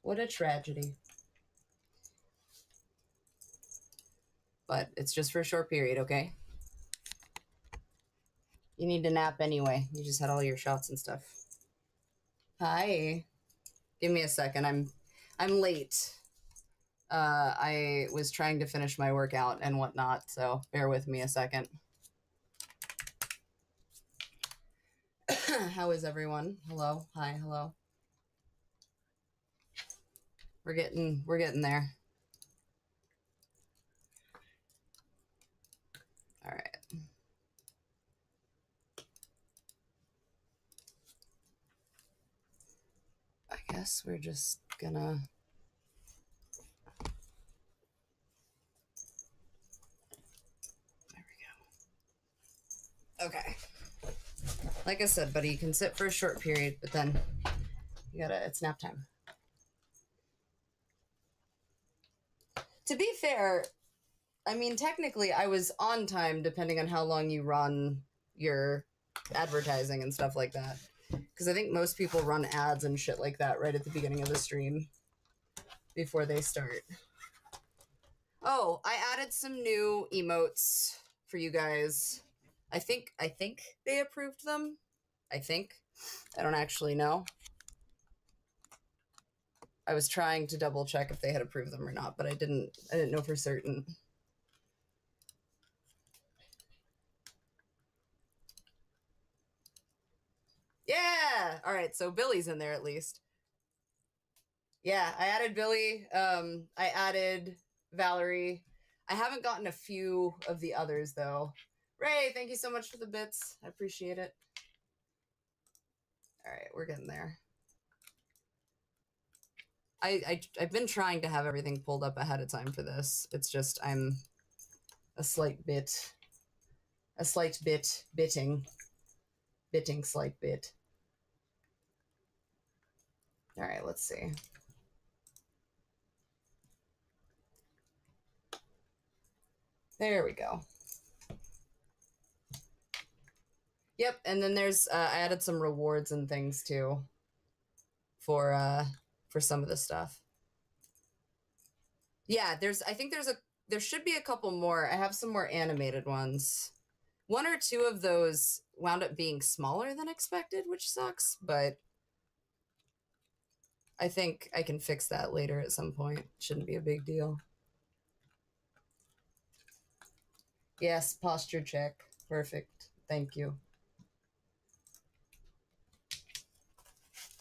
What a tragedy. But it's just for a short period, okay? You need to nap anyway. You just had all your shots and stuff. Hi. Give me a second. I'm late. I was trying to finish my workout and whatnot, so bear with me a second. How is everyone? Hello. Hi. Hello. We're getting there. All right. I guess we're just gonna. There we go. Okay. Like I said, buddy, you can sit for a short period, but then it's nap time. To be fair, I mean, technically I was on time depending on how long you run your advertising and stuff like that. Because I think most people run ads and shit like that right at the beginning of the stream before they start. Oh, I added some new emotes for you guys. I think they approved them. I think. I don't actually know. I was trying to double check if they had approved them or not, but I didn't know for certain. Yeah! All right, so Billy's in there at least. Yeah, I added Billy. I added Valerie. I haven't gotten a few of the others, though. Ray, thank you so much for the bits. I appreciate it. All right, we're getting there. I've been trying to have everything pulled up ahead of time for this. It's just I'm a slight bit bitting slight bit. All right, let's see. There we go. Yep, and then there's I added some rewards and things too for some of the stuff. Yeah, there should be a couple more. I have some more animated ones. One or two of those wound up being smaller than expected, which sucks, but I think I can fix that later at some point. Shouldn't be a big deal. Yes, posture check. Perfect. Thank you.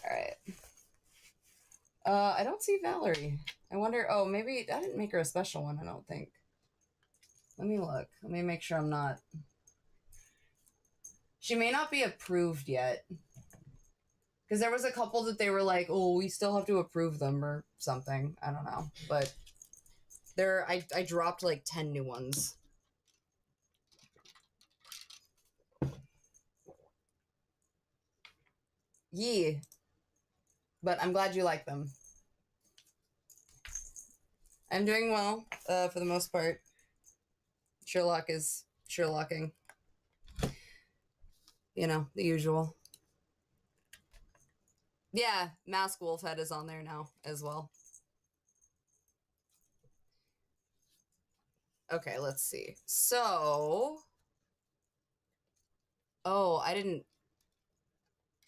All right. I don't see Valerie. I wonder, oh, maybe I didn't make her a special one, I don't think. Let me look. Let me make sure I'm not. She may not be approved yet. Because there was a couple that they were like, oh, we still have to approve them or something. I don't know. But I dropped like 10 new ones. Yeah. But I'm glad you like them. I'm doing well, for the most part. Sherlock is Sherlocking. You know, the usual. Yeah, Mask Wolfhead is on there now as well. Okay, let's see. So, oh, I didn't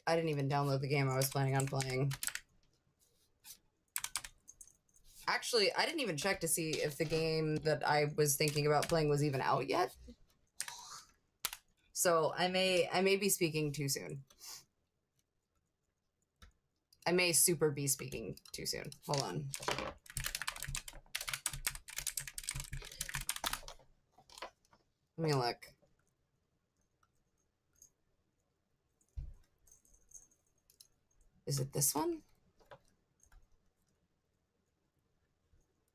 even download the game I was planning on playing. Actually, I didn't even check to see if the game that I was thinking about playing was even out yet. So I may be speaking too soon. I may super be speaking too soon. Hold on. Let me look. Is it this one?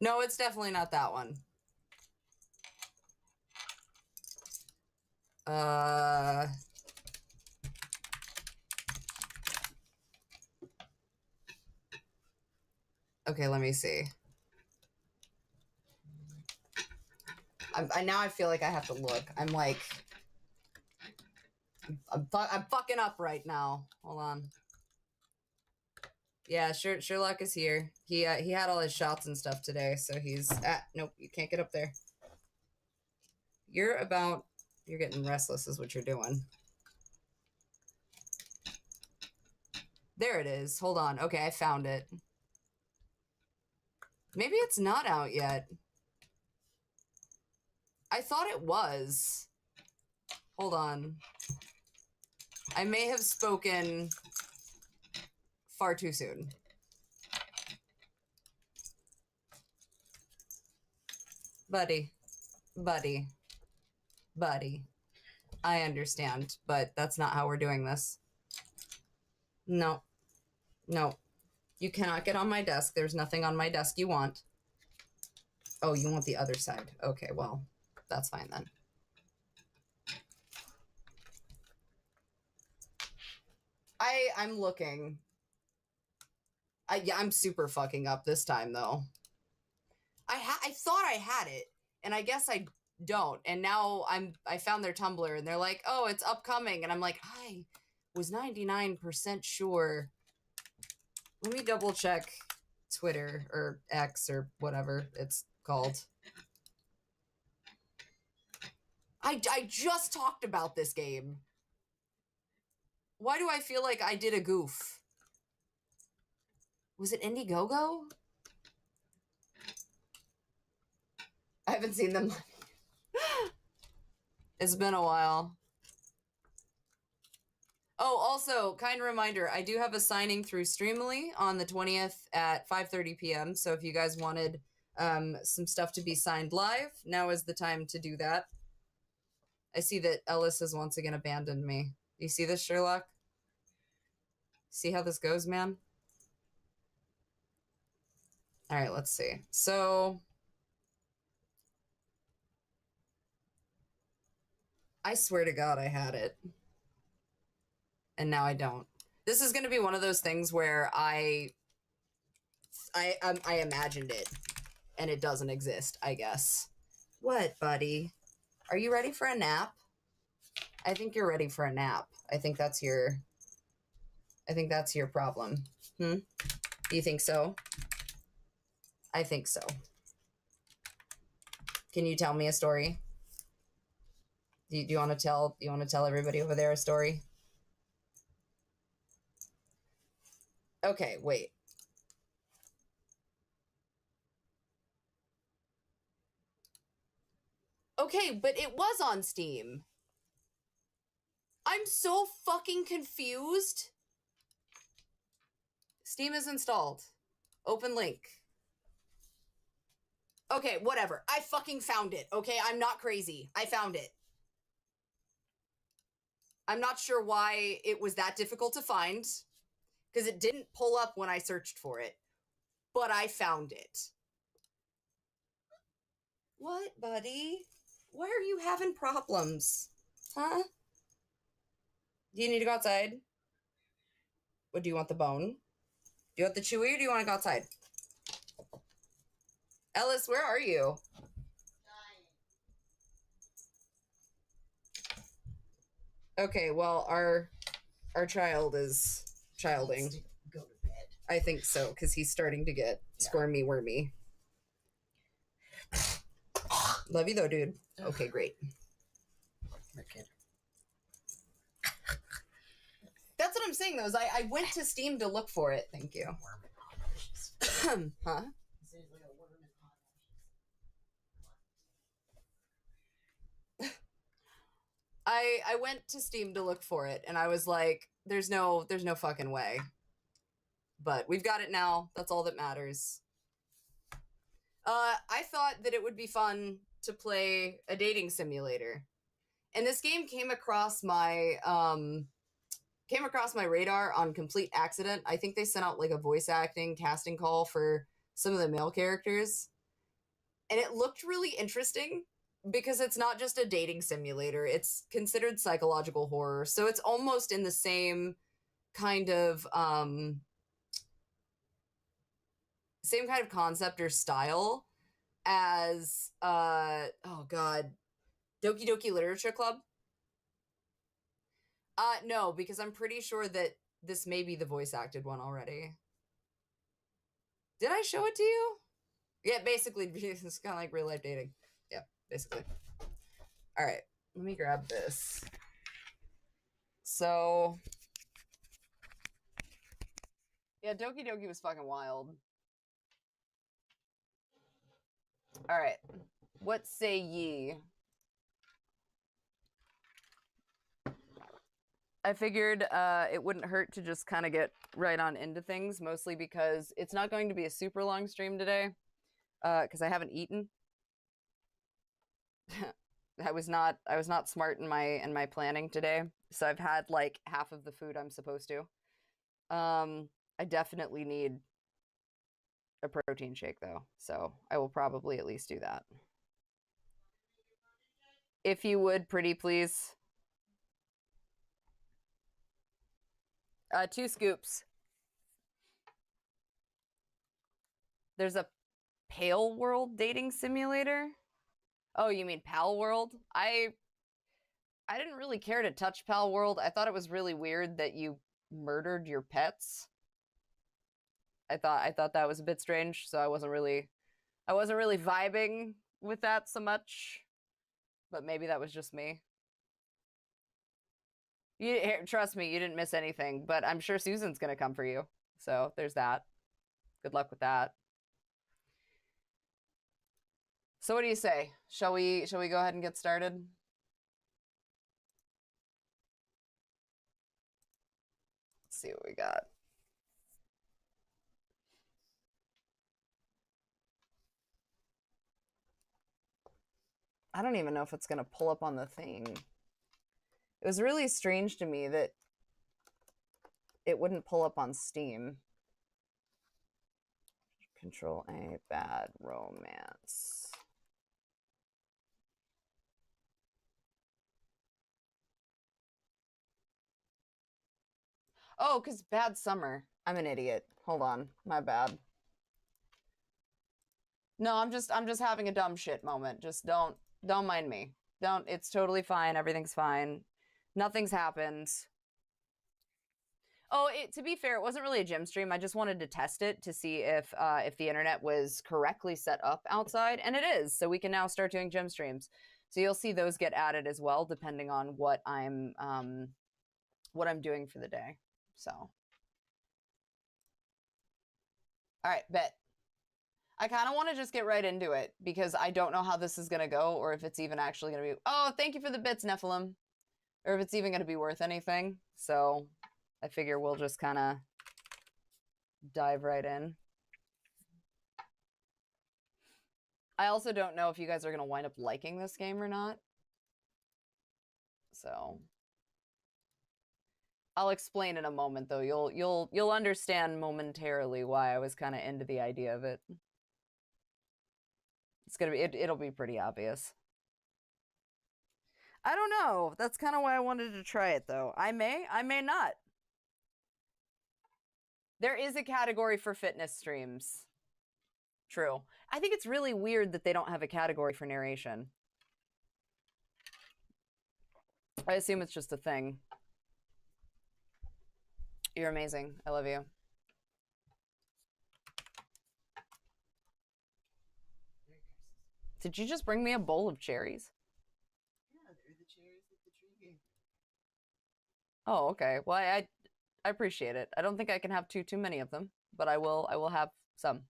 No, it's definitely not that one. Okay, let me see. Now I feel like I have to look. I'm like, I'm fucking up right now. Hold on. Yeah, Sherlock is here. He had all his shots and stuff today, so he's nope, you can't get up there. You're getting restless is what you're doing. There it is. Hold on. Okay, I found it. Maybe it's not out yet. I thought it was. Hold on. I may have spoken far too soon. Buddy. I understand, but that's not how we're doing this. No. No. You cannot get on my desk. There's nothing on my desk you want. Oh, you want the other side. Okay, well, that's fine then. I'm looking. Yeah, I'm super fucking up this time though. I thought I had it, and I guess I don't. And now I found their Tumblr, and they're like, "Oh, it's upcoming," and I'm like, I was 99% sure. Let me double check Twitter or X or whatever it's called. I just talked about this game. Why do I feel like I did a goof? Was it Indiegogo? I haven't seen them. It's been a while. Oh, also, kind reminder, I do have a signing through Streamily on the 20th at 5:30 p.m. So if you guys wanted some stuff to be signed live, now is the time to do that. I see that Ellis has once again abandoned me. You see this, Sherlock? See how this goes, man? All right, let's see. So I swear to God I had it. And now I don't. This is going to be one of those things where I imagined it and it doesn't exist, I guess. What, buddy? Are you ready for a nap? I think you're ready for a nap. I think that's your problem. Do you think so? I think so. Can you tell me a story? Do you want to tell everybody over there a story? Okay, wait. Okay, but it was on Steam. I'm so fucking confused. Steam is installed. Open link. Okay, whatever. I fucking found it, okay? I'm not crazy. I found it. I'm not sure why it was that difficult to find, because it didn't pull up when I searched for it, but I found it. What, buddy? Why are you having problems? Huh? Do you need to go outside? What, do you want the bone? Do you want the chewy or do you want to go outside? Ellis, where are you? Okay, well, our child is childing. Go to bed. I think so, because he's starting to get squirmy wormy. Love you though, dude. Okay, great. Okay. That's what I'm saying though, is I went to Steam to look for it. Thank you. Huh? I went to Steam to look for it, and I was like, there's no fucking way. But we've got it now. That's all that matters. I thought that it would be fun to play a dating simulator. And this game came across my radar on complete accident. I think they sent out like a voice acting casting call for some of the male characters. And it looked really interesting because it's not just a dating simulator. It's considered psychological horror. So it's almost in the same kind of same kind of concept or style as oh god, Doki Doki Literature Club. No, because I'm pretty sure that this may be the voice acted one already. Did I show it to you? Yeah, basically, it's kind of like real life dating. Yeah, basically. All right, let me grab this. So, yeah, Doki Doki was fucking wild. All right, what say ye? I figured it wouldn't hurt to just kind of get right on into things, mostly because it's not going to be a super long stream today, because I haven't eaten. I was not smart in my planning today, so I've had like half of the food I'm supposed to. I definitely need a protein shake though, so I will probably at least do that. If you would, pretty please. 2 scoops. There's a Pale World dating simulator. Oh, you mean Pal World? I didn't really care to touch Pal World. I thought it was really weird that you murdered your pets. I thought that was a bit strange, so I wasn't really vibing with that so much. But maybe that was just me. Trust me, you didn't miss anything, but I'm sure Susan's gonna come for you. So there's that. Good luck with that. So what do you say? Shall we go ahead and get started? Let's see what we got. I don't even know if it's gonna pull up on the thing. It was really strange to me that it wouldn't pull up on Steam. Control A, bad romance. Oh, because bad summer. I'm an idiot. Hold on. My bad. No, I'm just having a dumb shit moment. Just don't mind me. Don't, it's totally fine. Everything's fine. Nothing's happened. Oh, to be fair, it wasn't really a gym stream. I just wanted to test it to see if the internet was correctly set up outside, and it is. So we can now start doing gym streams. So you'll see those get added as well, depending on what I'm doing for the day. So, all right, bet. I kind of want to just get right into it because I don't know how this is gonna go, or if it's even actually gonna be. Oh, thank you for the bits, Nephilim. Or if it's even gonna be worth anything. So I figure we'll just kind of dive right in. I also don't know if you guys are going to wind up liking this game or not. So I'll explain in a moment though. You'll understand momentarily why I was kind of into the idea of it. It's going to be it'll be pretty obvious. I don't know. That's kind of why I wanted to try it though. I may not. There is a category for fitness streams. True. I think it's really weird that they don't have a category for narration. I assume it's just a thing. You're amazing. I love you. Did you just bring me a bowl of cherries? Yeah, they're the cherries that the tree gave me. Oh, okay. Well, I appreciate it. I don't think I can have too many of them, but I will have some.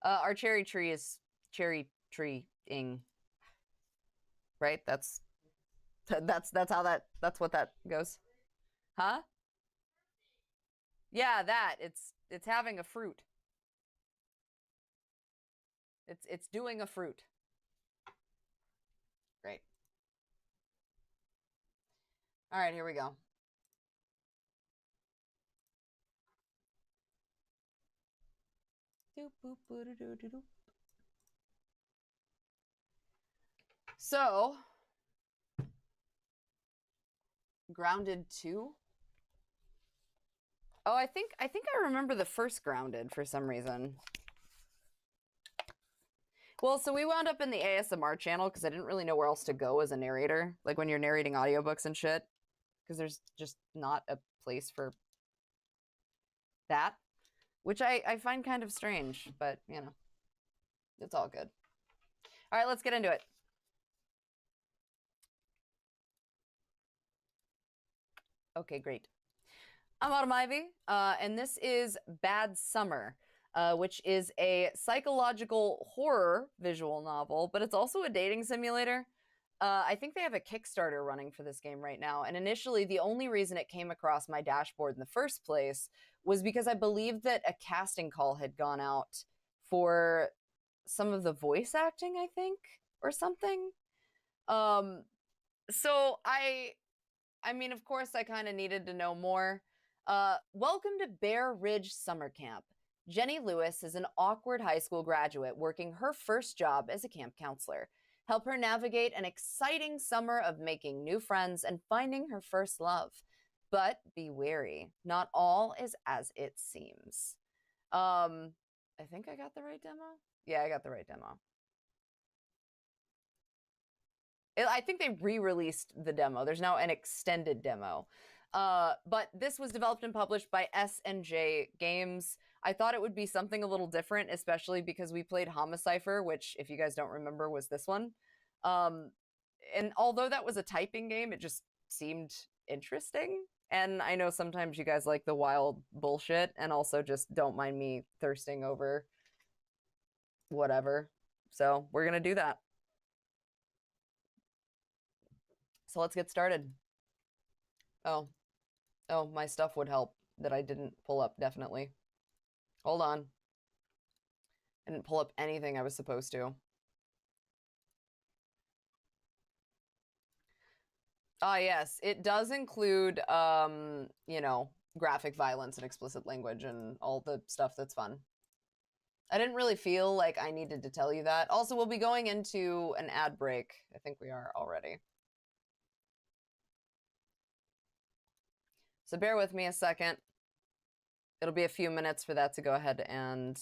Our cherry tree is cherry tree-ing. Right? That's how that's what that goes. Huh? Yeah, that. It's having a fruit. It's doing a fruit. Great. All right, here we go. So, Grounded 2. Oh, I think I remember the first Grounded for some reason. Well, so we wound up in the ASMR channel because I didn't really know where else to go as a narrator, like when you're narrating audiobooks and shit, because there's just not a place for that, which I find kind of strange, but you know, it's all good. All right, let's get into it. Okay, great. I'm Autumn Ivy, and this is Bad Summer, which is a psychological horror visual novel, but it's also a dating simulator. I think they have a Kickstarter running for this game right now. And initially, the only reason it came across my dashboard in the first place was because I believed that a casting call had gone out for some of the voice acting, I think, or something. Um, so I mean, of course, I kind of needed to know more. Welcome to Bear Ridge Summer Camp. Jenny Lewis is an awkward high school graduate working her first job as a camp counselor. Help her navigate an exciting summer of making new friends and finding her first love. But be wary, not all is as it seems. Um, I think I got the right demo. Yeah, I got the right demo. I think they re-released the demo. There's now an extended demo. But this was developed and published by S&J Games. I thought it would be something a little different, especially because we played Homicipher, which, if you guys don't remember, was this one. Um, and although that was a typing game, it just seemed interesting. And I know sometimes you guys like the wild bullshit, and also just don't mind me thirsting over whatever. So we're going to do that. So let's get started. Oh, oh, my stuff would help that I didn't pull up, definitely. Hold on. I didn't pull up anything I was supposed to. Ah, yes, it does include, you know, graphic violence and explicit language and all the stuff that's fun. I didn't really feel like I needed to tell you that. Also, we'll be going into an ad break. I think we are already. So bear with me a second. It'll be a few minutes for that to go ahead and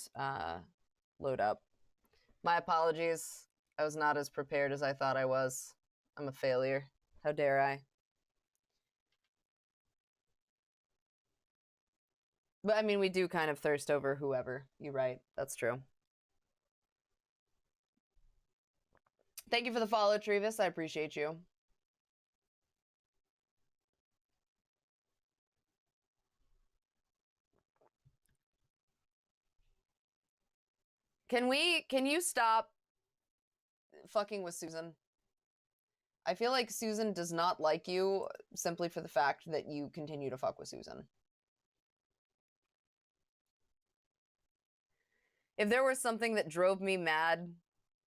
load up. My apologies. I was not as prepared as I thought I was. I'm a failure. How dare I? But I mean, we do kind of thirst over whoever. You're right. That's true. Thank you for the follow, Trevis. I appreciate you. Can you stop fucking with Susan? I feel like Susan does not like you simply for the fact that you continue to fuck with Susan. If there was something that drove me mad,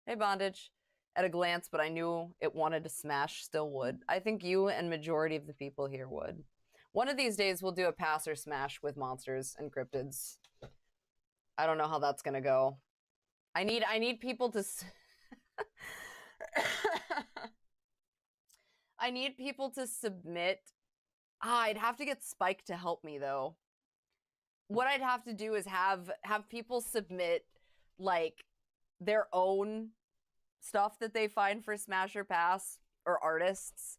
hey, Bondage, at a glance, but I knew it wanted to smash, still would. I think you and majority of the people here would. One of these days, we'll do a pass or smash with monsters and cryptids. I don't know how that's gonna go. I need people to. I need people to submit. I'd have to get Spike to help me though. What I'd have to do is have people submit like their own stuff that they find for Smash or Pass or artists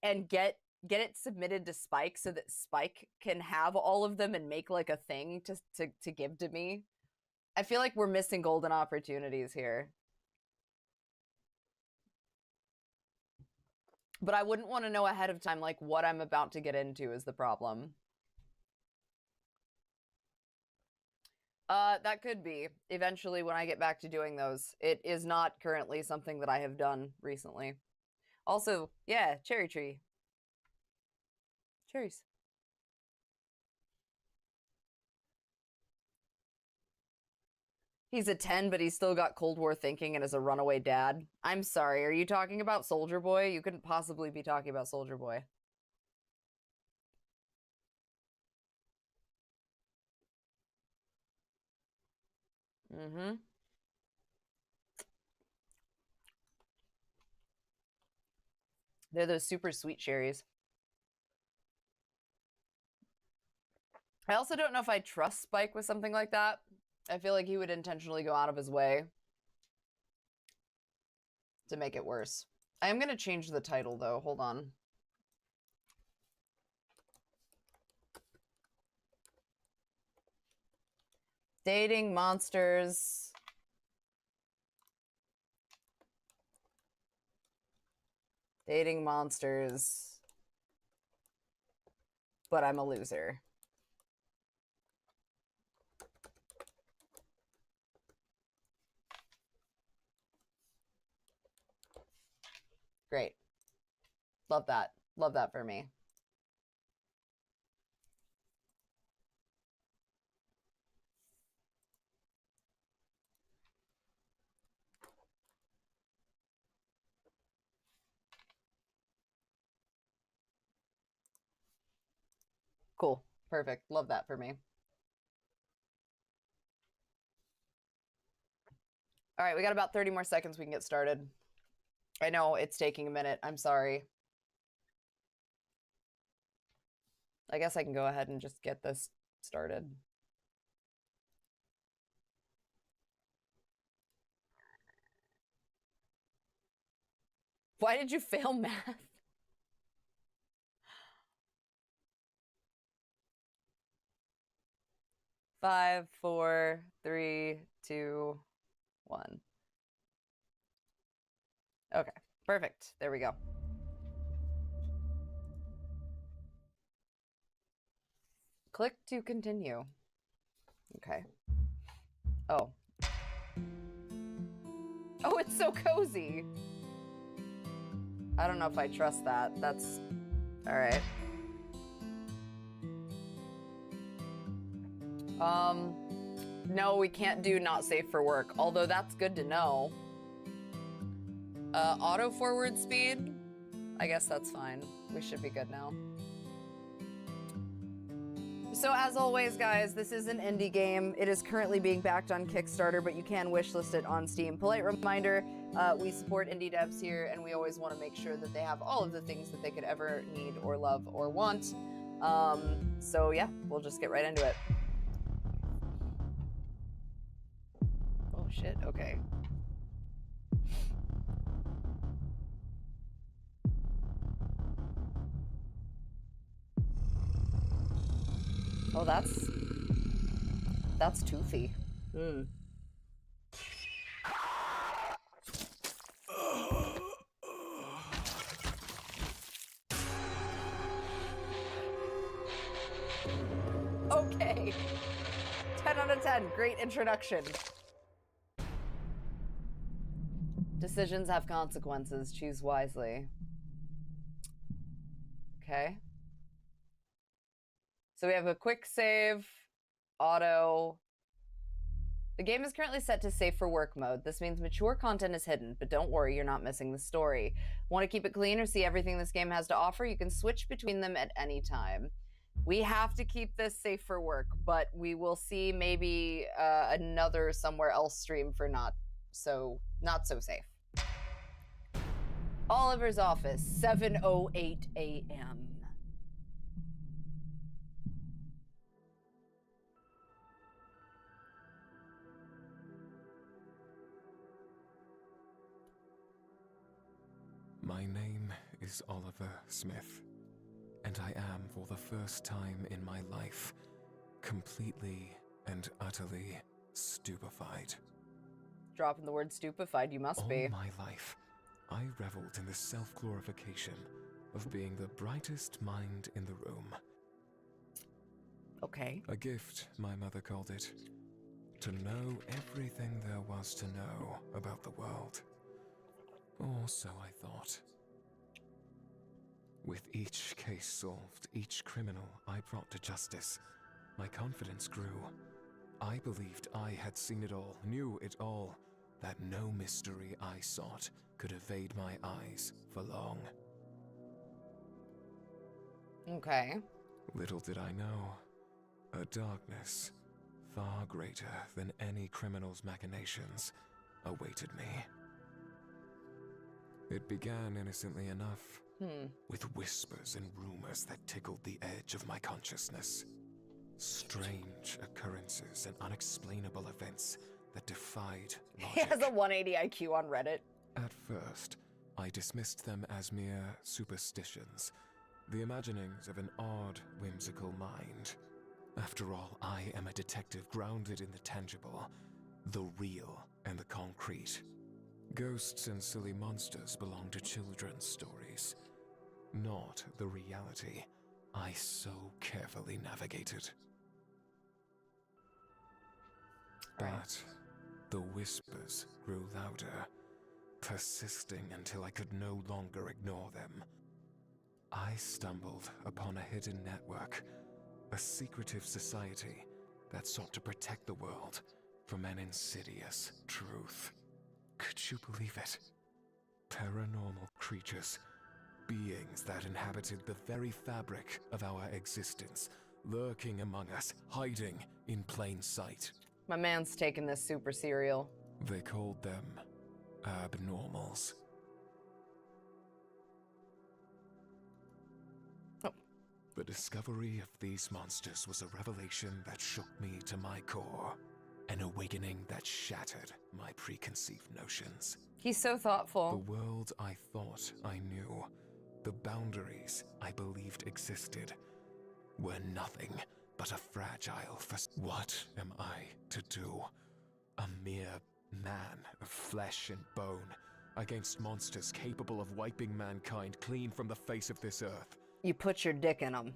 and get it submitted to Spike so that Spike can have all of them and make like a thing to give to me. I feel like we're missing golden opportunities here. But I wouldn't want to know ahead of time like what I'm about to get into is the problem. That could be eventually when I get back to doing those. It is not currently something that I have done recently. Also, yeah, cherry tree. Cherries. He's a 10, but he's still got Cold War thinking and is a runaway dad. I'm sorry, are you talking about Soldier Boy? You couldn't possibly be talking about Soldier Boy. Mm-hmm. They're those super sweet cherries. I also don't know if I trust Spike with something like that. I feel like he would intentionally go out of his way to make it worse. I am going to change the title, though. Hold on. Dating monsters. Dating monsters. But I'm a loser. Great. Love that. Love that for me. Cool. Perfect. Love that for me. All right, we got about 30 more seconds. We can get started. I know it's taking a minute. I'm sorry. I guess I can go ahead and just get this started. Why did you fail math? 5, 4, 3, 2, 1. Okay, perfect. There we go. Click to continue. Okay. Oh. Oh, it's so cozy. I don't know if I trust that. That's all right. No, we can't do not safe for work, although that's good to know. Auto forward speed? I guess that's fine. We should be good now. So as always, guys, this is an indie game. It is currently being backed on Kickstarter, but you can wishlist it on Steam. Polite reminder, we support indie devs here, and we always want to make sure that they have all of the things that they could ever need or love or want. So yeah, we'll just get right into it. Oh shit, okay. Oh, that's toothy. Okay. 10 out of 10. Great introduction. Decisions have consequences. Choose wisely. Okay. So we have a quick save, auto. The game is currently set to safe for work mode. This means mature content is hidden, but don't worry, you're not missing the story. Want to keep it clean or see everything this game has to offer? You can switch between them at any time. We have to keep this safe for work, but we will see maybe another somewhere else stream for not so safe. Oliver's office, 7:08 a.m. My name is Oliver Smith, and I am, for the first time in my life, completely and utterly stupefied. Dropping the word stupefied, you must be. All my life, I reveled in the self-glorification of being the brightest mind in the room. Okay. A gift, my mother called it. To know everything there was to know about the world. Or so I thought. With each case solved, each criminal I brought to justice, my confidence grew. I believed I had seen it all, knew it all, that no mystery I sought could evade my eyes for long. Okay. Little did I know, a darkness far greater than any criminal's machinations awaited me. It began innocently enough, with whispers and rumors that tickled the edge of my consciousness. Strange occurrences and unexplainable events that defied He logic. has a 180 IQ on Reddit. At first, I dismissed them as mere superstitions, the imaginings of an odd, whimsical mind. After all, I am a detective grounded in the tangible, the real and the concrete. Ghosts and silly monsters belong to children's stories, not the reality I so carefully navigated. But the whispers grew louder, persisting until I could no longer ignore them. I stumbled upon a hidden network, a secretive society that sought to protect the world from an insidious truth. Could you believe it? Paranormal creatures, beings that inhabited the very fabric of our existence, lurking among us, hiding in plain sight. My man's taking this super serial. They called them abnormals. Oh. The discovery of these monsters was a revelation that shook me to my core, an awakening that shattered my preconceived notions. He's so The thoughtful. world I thought I knew, the boundaries I believed existed, were nothing but a fragile What am I to do? A mere man of flesh and bone against monsters capable of wiping mankind clean from the face of this earth. You put your dick in him.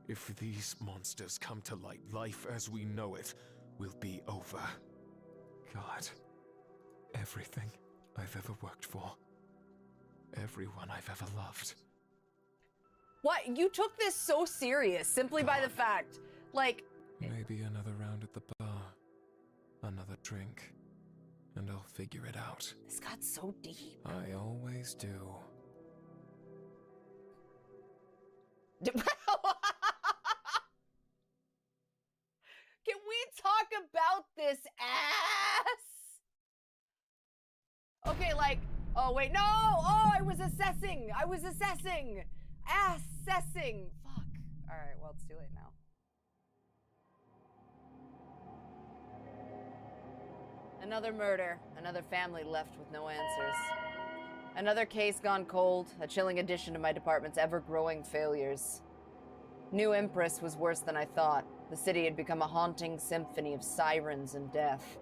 If these monsters come to light, life as we know it will be over. God, everything I've ever worked for, everyone I've ever loved. What? You took this so serious simply by the fact, like... Maybe another round at the bar, another drink, and I'll figure it out. This got so deep. I always do. Can we talk about this ass? Okay, like, oh wait, no! Oh, I was assessing! Assessing! Fuck. Alright, well, it's too late now. Another murder, another family left with no answers. Another case gone cold, a chilling addition to my department's ever-growing failures. New Empress was worse than I thought. The city had become a haunting symphony of sirens and death.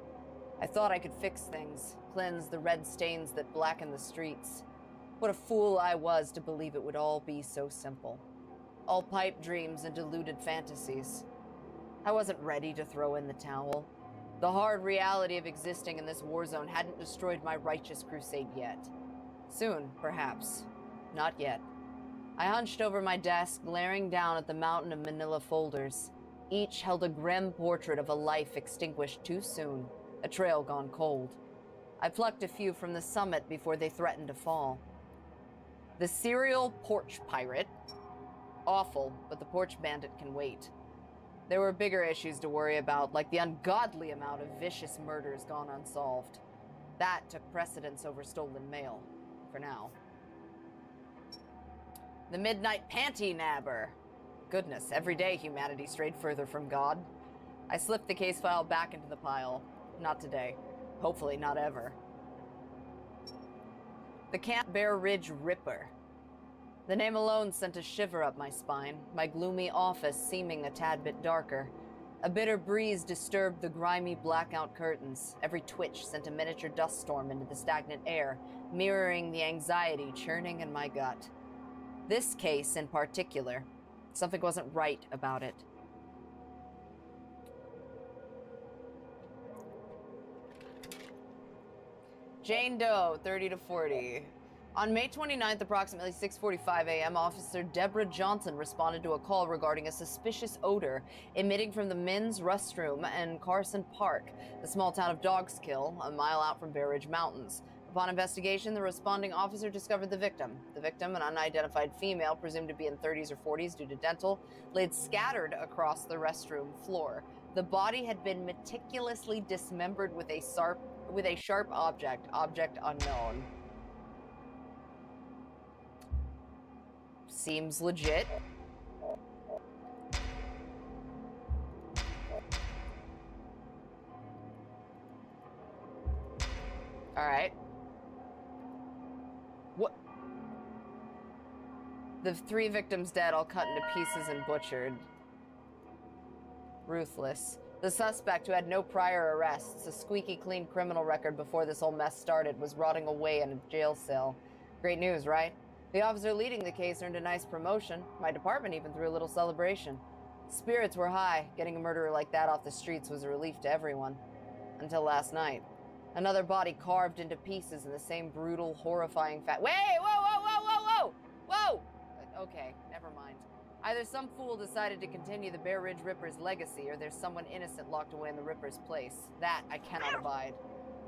I thought I could fix things, cleanse the red stains that blacken the streets. What a fool I was to believe it would all be so simple. All pipe dreams and deluded fantasies. I wasn't ready to throw in the towel. The hard reality of existing in this war zone hadn't destroyed my righteous crusade yet. Soon, perhaps. Not yet. I hunched over my desk, glaring down at the mountain of manila folders. Each held a grim portrait of a life extinguished too soon, a trail gone cold. I plucked a few from the summit before they threatened to fall. The serial porch pirate. Awful, but the porch bandit can wait. There were bigger issues to worry about, like the ungodly amount of vicious murders gone unsolved. That took precedence over stolen mail, for now. The Midnight Panty Nabber. Goodness, every day humanity strayed further from God. I slipped the case file back into the pile. Not today. Hopefully not ever. The Camp Bear Ridge Ripper. The name alone sent a shiver up my spine, my gloomy office seeming a tad bit darker. A bitter breeze disturbed the grimy blackout curtains. Every twitch sent a miniature dust storm into the stagnant air, mirroring the anxiety churning in my gut. This case in particular, something wasn't right about it. Jane Doe, 30 to 40. On May 29th, approximately 6:45 a.m., Officer Deborah Johnson responded to a call regarding a suspicious odor emitting from the men's restroom in Carson Park, the small town of Dogskill, a mile out from Bear Ridge Mountains. Upon investigation, the responding officer discovered the victim. The victim, an unidentified female, presumed to be in 30s or 40s due to dental, laid scattered across the restroom floor. The body had been meticulously dismembered with a sharp object unknown. Seems legit. All right. What? The 3 victims dead, all cut into pieces and butchered. Ruthless. The suspect, who had no prior arrests, a squeaky clean criminal record before this whole mess started, was rotting away in a jail cell. Great news, right? The officer leading the case earned a nice promotion. My department even threw a little celebration. Spirits were high. Getting a murderer like that off the streets was a relief to everyone. Until last night. Another body carved into pieces in the same brutal, horrifying Wait! Whoa, whoa, whoa, whoa, whoa! Whoa! Okay, never mind. Either some fool decided to continue the Bear Ridge Ripper's legacy, or there's someone innocent locked away in the Ripper's place. That I cannot abide.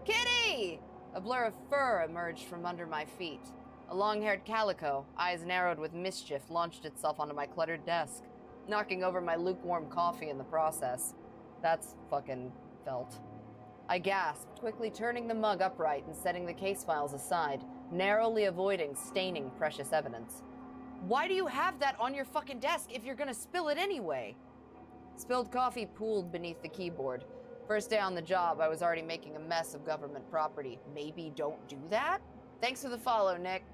Kitty! A blur of fur emerged from under my feet. A long-haired calico, eyes narrowed with mischief, launched itself onto my cluttered desk, knocking over my lukewarm coffee in the process. That's fucking felt. I gasped, quickly turning the mug upright and setting the case files aside, narrowly avoiding staining precious evidence. Why do you have that on your fucking desk if you're gonna spill it anyway? Spilled coffee pooled beneath the keyboard. First day on the job, I was already making a mess of government property. Maybe don't do that? Thanks for the follow, Nick.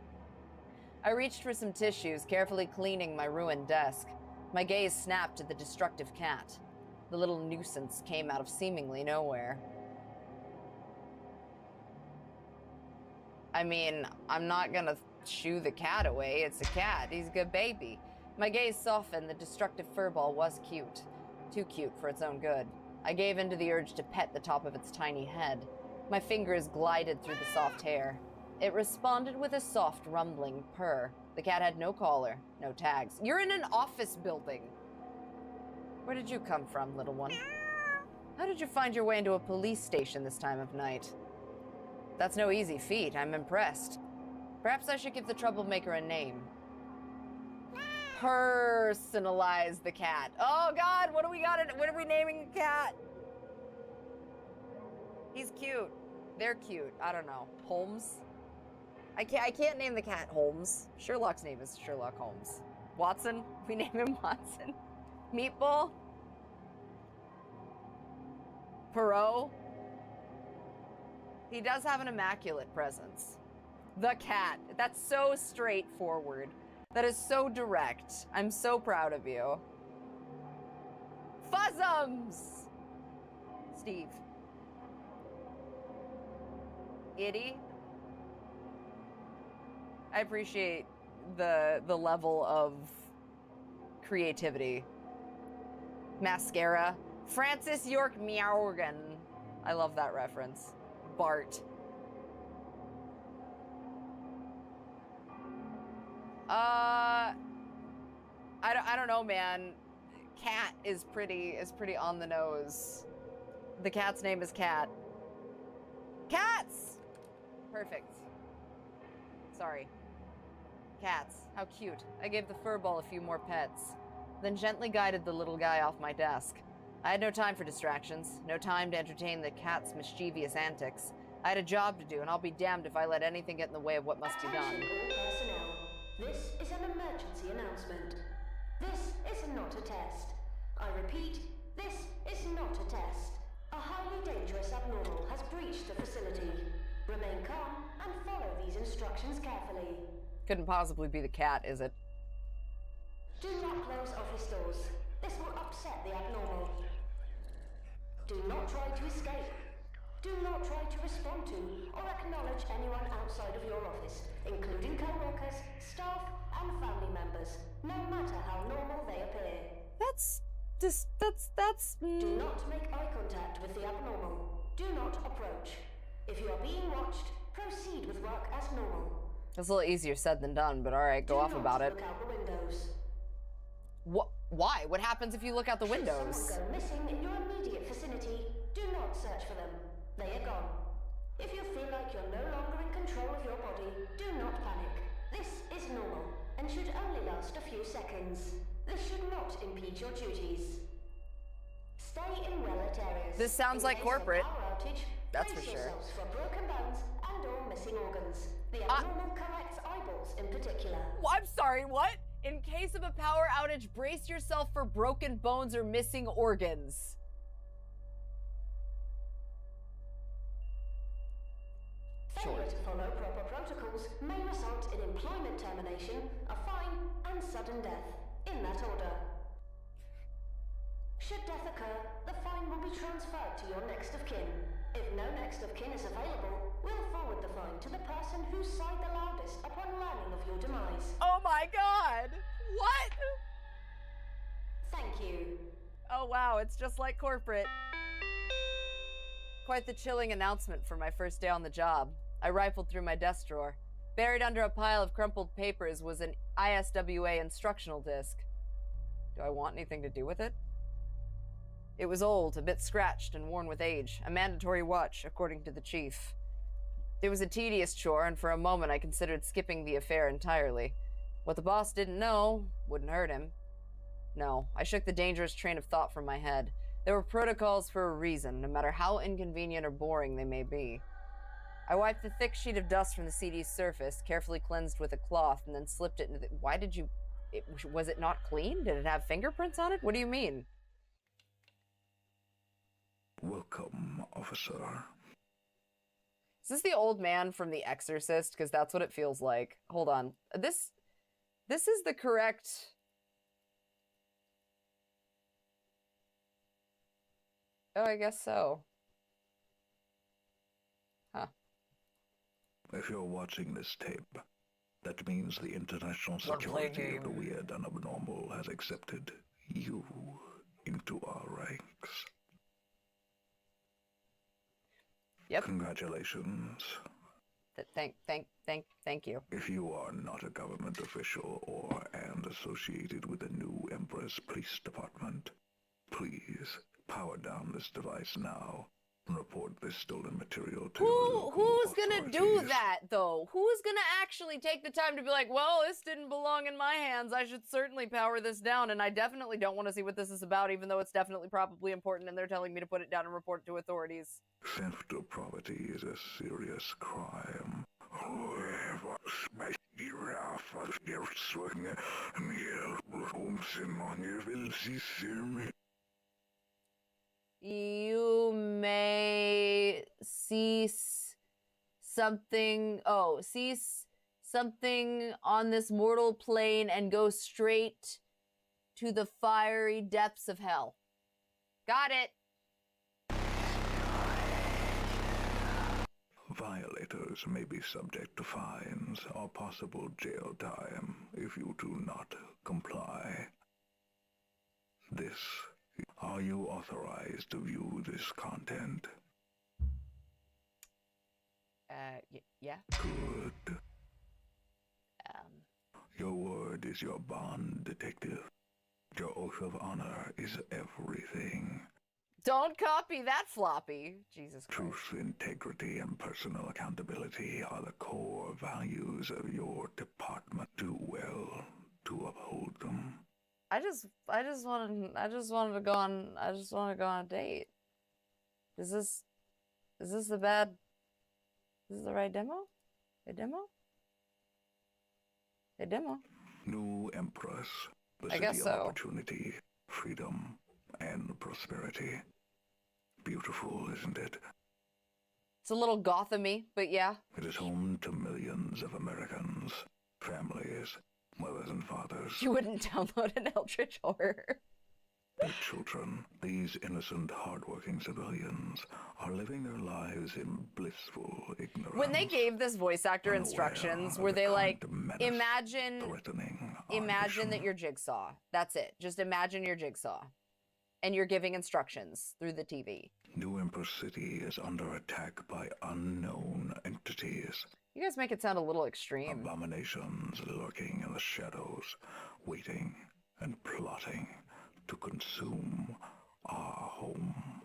I reached for some tissues, carefully cleaning my ruined desk. My gaze snapped at the destructive cat. The little nuisance came out of seemingly nowhere. I mean, I'm not gonna shoo the cat away. It's a cat. He's a good baby. My gaze softened. The destructive furball was cute. Too cute for its own good. I gave in to the urge to pet the top of its tiny head. My fingers glided through the soft hair. It responded with a soft, rumbling purr. The cat had no collar, no tags. You're in an office building. Where did you come from, little one? How did you find your way into a police station this time of night? That's no easy feat. I'm impressed. Perhaps I should give the troublemaker a name. Personalize the cat. Oh God, what do we got? What are we naming the cat? He's cute. They're cute. I don't know. Holmes? I can't name the cat Holmes. Sherlock's name is Sherlock Holmes. Watson? We name him Watson. Meatball? Perot? He does have an immaculate presence. The cat. That's so straightforward. That is so direct. I'm so proud of you. Fuzzums! Steve. Itty? I appreciate the level of creativity. Mascara. Francis York Meowgan. I love that reference. Bart. I don't know, man. Cat is pretty on the nose. The cat's name is Cat. Cats! Perfect. Sorry. Cats. How cute. I gave the furball a few more pets, then gently guided the little guy off my desk. I had no time for distractions, no time to entertain the cat's mischievous antics. I had a job to do, and I'll be damned if I let anything get in the way of what must be done. Attention all personnel. This is an emergency announcement. This is not a test. I repeat, this is not a test. A highly dangerous abnormal has breached the facility. Remain calm and follow these instructions carefully. Couldn't possibly be the cat, is it? Do not close office doors. This will upset the abnormal. Do not try to escape. Do not try to respond to or acknowledge anyone outside of your office, including co-workers, staff, and family members, no matter how normal they appear. That's... Do not make eye contact with the abnormal. Do not approach. If you are being watched, proceed with work as normal. It's a little easier said than done, but alright, go off about it. Do not look out the windows. What? Why? What happens if you look out the windows? Should someone go missing in your immediate vicinity, do not search for them. They are gone. If you feel like you're no longer in control of your body, do not panic. This is normal and should only last a few seconds. This should not impede your duties. Stay in well-lit areas. This sounds like corporate. Outage, That's brace for sure. yourselves for broken bones and/or missing organs. The abnormal collects eyeballs in particular. I'm sorry, what? In case of a power outage, brace yourself for broken bones or missing organs. chores. Failure to follow proper protocols may result in employment termination, a fine, and sudden death, in that order. Should death occur, the fine will be transferred to your next of kin. If no next of kin is available, we'll forward the fine to the person who sighed the loudest upon learning of your demise. Oh my god! What? Thank you. Oh wow, it's just like corporate. Quite the chilling announcement for my first day on the job. I rifled through my desk drawer. Buried under a pile of crumpled papers was an ISWA instructional disc. Do I want anything to do with it? It was old, a bit scratched and worn with age, a mandatory watch, according to the chief. It was a tedious chore, and for a moment I considered skipping the affair entirely. What the boss didn't know wouldn't hurt him. No, I shook the dangerous train of thought from my head. There were protocols for a reason, no matter how inconvenient or boring they may be. I wiped the thick sheet of dust from the CD's surface, carefully cleansed with a cloth, and then slipped it into the... Why did you... Was it not clean? Did it have fingerprints on it? What do you mean? Welcome, officer. Is this the old man from The Exorcist? Because that's what it feels like. Hold on. This is the correct... Oh, I guess so. Huh. If you're watching this tape, that means the international We're playing security of the game. weird and abnormal has accepted you into our ranks. Yep. Congratulations. Thank you. If you are not a government official or and associated with the new Empress Police Department, please power down this device now and report this stolen material to local Who's gonna do authorities. that though? Who's gonna actually take the time to be like, well, this didn't belong in my hands. I should certainly power this down, and I definitely don't want to see what this is about, even though it's definitely probably important, and they're telling me to put it down and report it to authorities. Theft of property is a serious crime. Whoever smashed your off of your swing, will see. You may cease something on this mortal plane and go straight to the fiery depths of hell. Got it. Violators may be subject to fines or possible jail time if you do not comply. Are you authorized to view this content? Yeah. Good. Your word is your bond, detective. Your oath of honor is everything. Don't copy that floppy. Jesus Christ. Truth, integrity, and personal accountability are the core values of your department. Do well to uphold them. I just wanted to go on a date. Is this the right demo? A demo? A demo? New Empress, the I city guess of so. opportunity, freedom, and prosperity. Beautiful, isn't it? It's a little Gotham-y, but yeah. It is home to millions of Americans, families, mothers and fathers. You wouldn't download an Eldritch horror. Their children, these innocent, hardworking civilians, are living their lives in blissful ignorance. When they gave this voice actor unaware instructions, of were the they like, current menace imagine threatening our that nation. you're Jigsaw. That's it. Just imagine you're Jigsaw. And you're giving instructions through the TV. New Empress City is under attack by unknown entities. You guys make it sound a little extreme. Abominations lurking in the shadows, waiting and plotting to consume our home.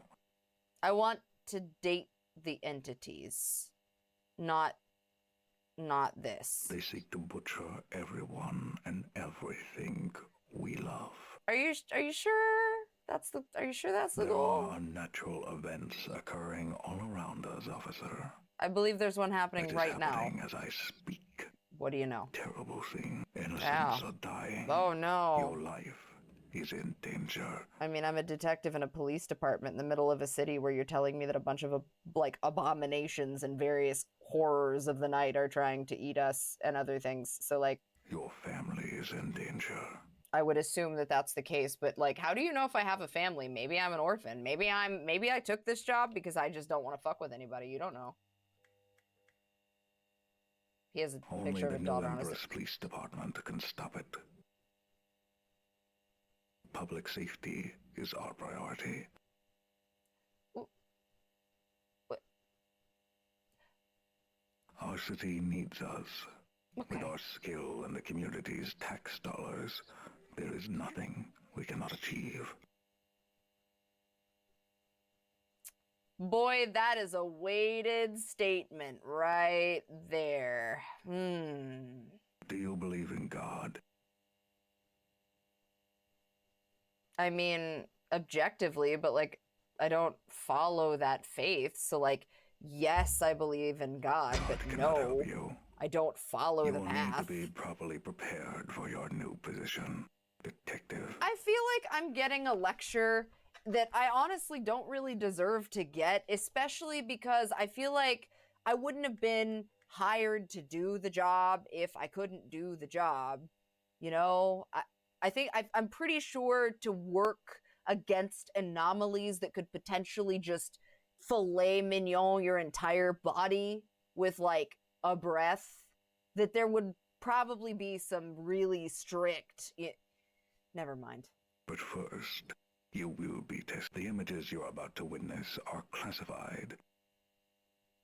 I want to date the entities, not this. They seek to butcher everyone and everything we love. Are you sure that's the There goal? are unnatural events occurring all around us, officer. I believe there's one happening It is right now. happening as I speak. What do you know? Terrible thing. Innocents Yeah. are dying. Oh no. Your life is in danger. I mean, I'm a detective in a police department in the middle of a city where you're telling me that a bunch of like abominations and various horrors of the night are trying to eat us and other things. So like, Your family is in danger. I would assume that that's the case, but like, how do you know if I have a family? Maybe I'm an orphan. Maybe I took this job because I just don't want to fuck with anybody. You don't know. He has a Only picture of the a new daughter on his. Empress Police Department can stop it. Public safety is our priority. What? Our city needs us. Okay. With our skill and the community's tax dollars, there is nothing we cannot achieve. Boy, that is a weighted statement right there. Do you believe in God? I mean, objectively, but like, I don't follow that faith. So like, yes, I believe in God, but God cannot no, help you. I don't follow You the will path. need to be properly prepared for your new position, detective. I feel like I'm getting a lecture that I honestly don't really deserve to get, especially because I feel like I wouldn't have been hired to do the job if I couldn't do the job. You know, I think I'm pretty sure to work against anomalies that could potentially just filet mignon your entire body with like a breath, that there would probably be some really strict. Never mind. But first, you will be tested. The images you're about to witness are classified.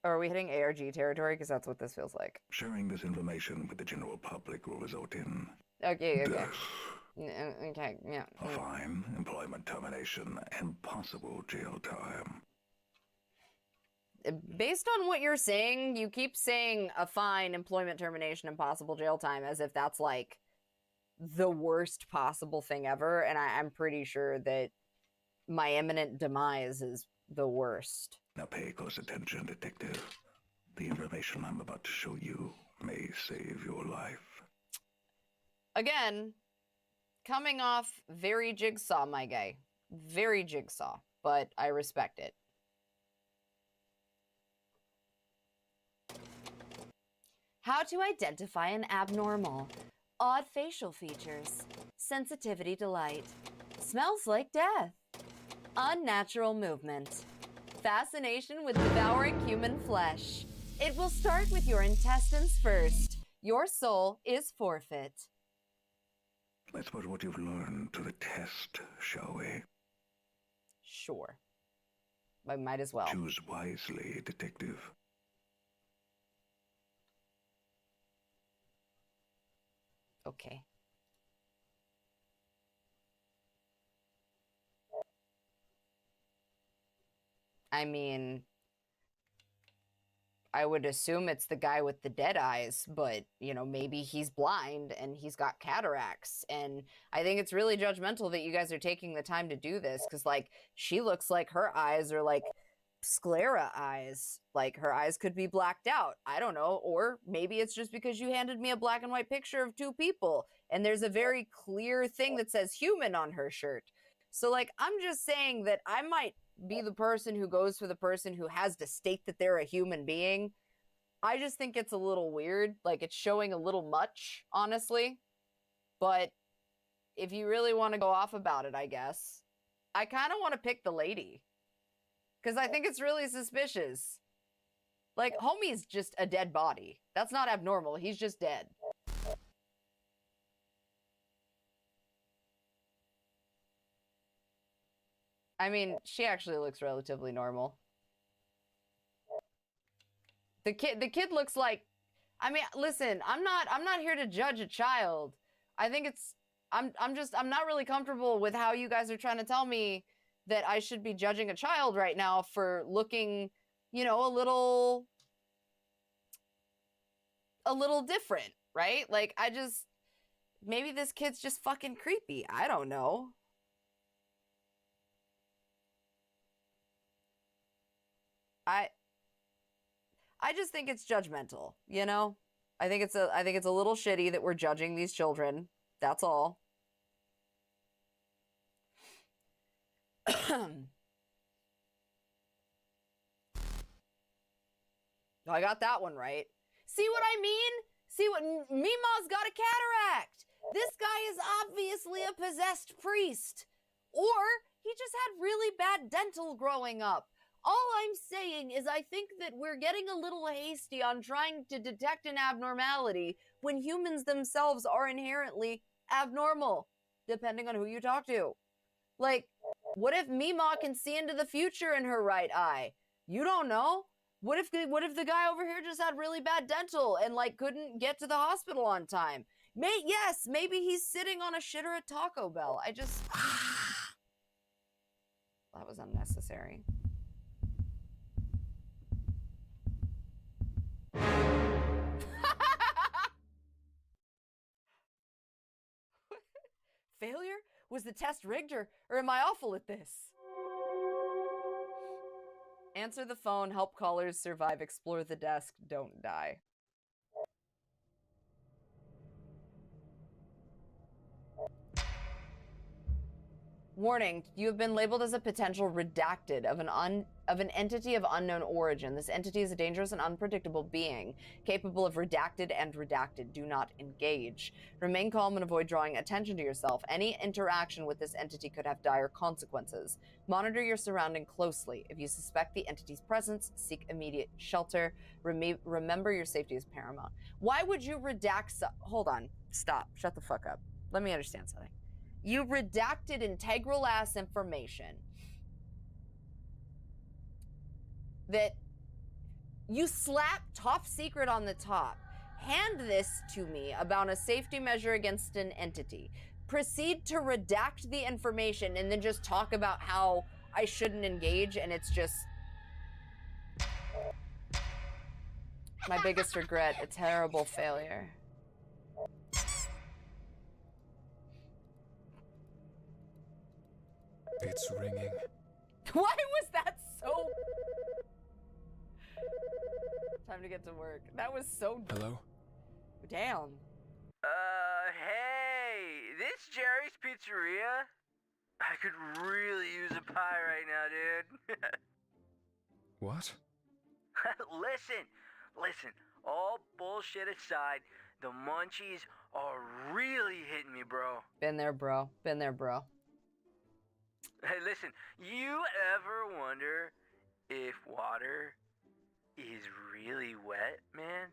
Are we hitting ARG territory? Because that's what this feels like. Sharing this information with the general public will result in Okay. death, Okay, yeah. a fine, employment termination, and possible jail time. Based on what you're saying, you keep saying a fine, employment termination, and possible jail time as if that's like the worst possible thing ever. And I'm pretty sure that my imminent demise is the worst. Now pay close attention, detective. The information I'm about to show you may save your life. Again, coming off very Jigsaw, my guy. Very Jigsaw, but I respect it. How to identify an abnormal. Odd facial features. Sensitivity to light. Smells like death. Unnatural movement. Fascination with devouring human flesh. It will start with your intestines first. Your soul is forfeit. Let's put what you've learned to the test, shall we? Sure. I might as well. Choose wisely, detective. Okay. I mean, I would assume it's the guy with the dead eyes, but, you know, maybe he's blind and he's got cataracts. And I think it's really judgmental that you guys are taking the time to do this, because, like, she looks like her eyes are, like, sclera eyes. Like, her eyes could be blacked out. I don't know. Or maybe it's just because you handed me a black and white picture of two people, and there's a very clear thing that says human on her shirt. So, like, I'm just saying that I might be the person who goes for the person who has to state that they're a human being. I just think it's a little weird. Like, it's showing a little much, honestly. But if you really want to go off about it, I guess. I kind of want to pick the lady. Because I think it's really suspicious. Like, homie's just a dead body. That's not abnormal. He's just dead. I mean, she actually looks relatively normal. The kid looks like, I mean, listen, I'm not here to judge a child. I think it's, I'm not really comfortable with how you guys are trying to tell me that I should be judging a child right now for looking, you know, a little different, right? Like, maybe this kid's just fucking creepy. I don't know. I just think it's judgmental, you know? I think it's a little shitty that we're judging these children. That's all. I got that one right. See what I mean? See what Mima's got a cataract. This guy is obviously a possessed priest. Or he just had really bad dental growing up. All I'm saying is I think that we're getting a little hasty on trying to detect an abnormality when humans themselves are inherently abnormal, depending on who you talk to. Like, what if Mima can see into the future in her right eye? You don't know. What if the guy over here just had really bad dental and like couldn't get to the hospital on time? Yes, maybe he's sitting on a shitter at Taco Bell. That was unnecessary. Failure? Was the test rigged or am I awful at this? Answer the phone, help callers survive, explore the desk, don't die. Warning, you have been labeled as a potential redacted of an entity of unknown origin. This entity is a dangerous and unpredictable being, capable of redacted and redacted. Do not engage. Remain calm and avoid drawing attention to yourself. Any interaction with this entity could have dire consequences. Monitor your surrounding closely. If you suspect the entity's presence, seek immediate shelter. Remember your safety is paramount. Why would you redact hold on, stop, shut the fuck up. Let me understand something. You redacted integral ass information that you slap top secret on the top. Hand this to me about a safety measure against an entity. Proceed to redact the information and then just talk about how I shouldn't engage, and it's just my biggest regret, a terrible failure. It's ringing. Why was that so... Time to get to work. That was so... Hello? Damn. Hey, this Jerry's Pizzeria? I could really use a pie right now, dude. What? Listen, all bullshit aside, the munchies are really hitting me, bro. Been there, bro. Been there, bro. Hey, listen, you ever wonder if water is really wet, man?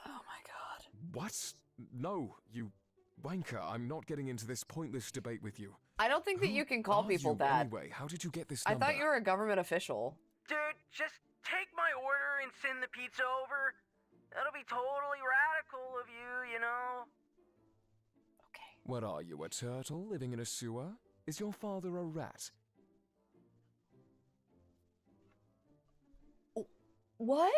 Oh my god. What? No, you wanker. I'm not getting into this pointless debate with you. I don't think that Who you can call are people you that. Anyway, how did you get this I number? thought you were a government official. Dude, just take my order and send the pizza over. That'll be totally radical of you, you know? Okay. What are you, a turtle living in a sewer? Is your father a rat? What?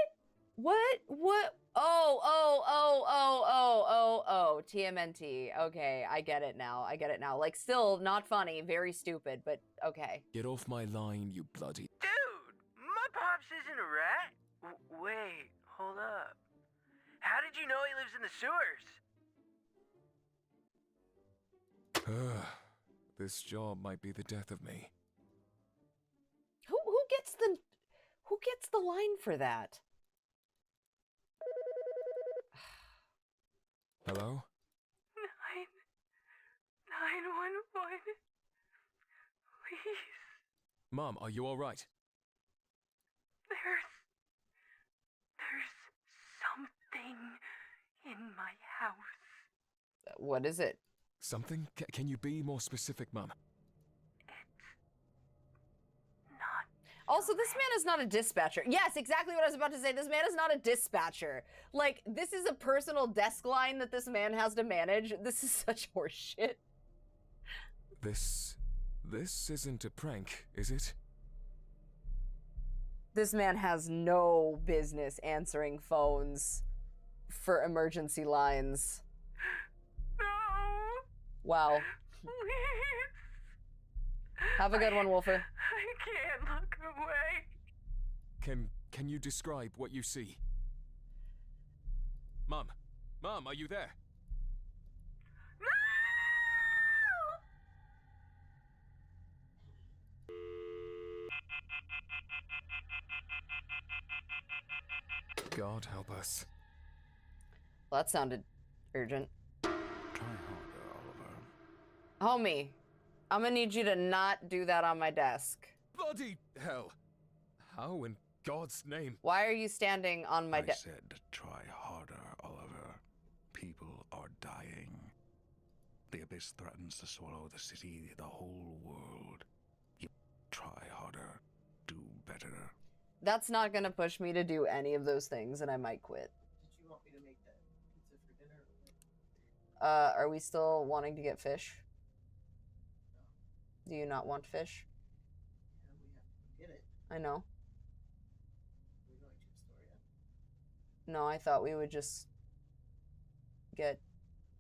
Oh, TMNT. Okay, I get it now. Like, still not funny, very stupid, but okay. Get off my line, you bloody... Dude, my pops isn't a rat. Wait, hold up. How did you know he lives in the sewers? This job might be the death of me. Who gets the line for that? Hello? 911, please. Mom, are you alright? There's something in my house. What is it? Something? Can you be more specific, Mom? Also, this man is not a dispatcher. Yes, exactly what I was about to say. This man is not a dispatcher. Like, this is a personal desk line that this man has to manage. This is such horseshit. This isn't a prank, is it? This man has no business answering phones for emergency lines. No. Wow. Please. Have a good one, Wolfer. I can't look away. Can you describe what you see? Mom, are you there? No! God help us. Well, that sounded urgent. Try harder, Oliver. Homie, I'm gonna need you to not do that on my desk. Bloody hell! How in God's name? Why are you standing on my I desk? said try harder, Oliver. People are dying. The abyss threatens to swallow the city, the whole world. You try harder. Do better. That's not gonna push me to do any of those things, and I might quit. Did you want me to make that pizza for dinner? Are we still wanting to get fish? Do you not want fish? Yeah, we have to get it. I know. We're going to Astoria. No, I thought we would just get,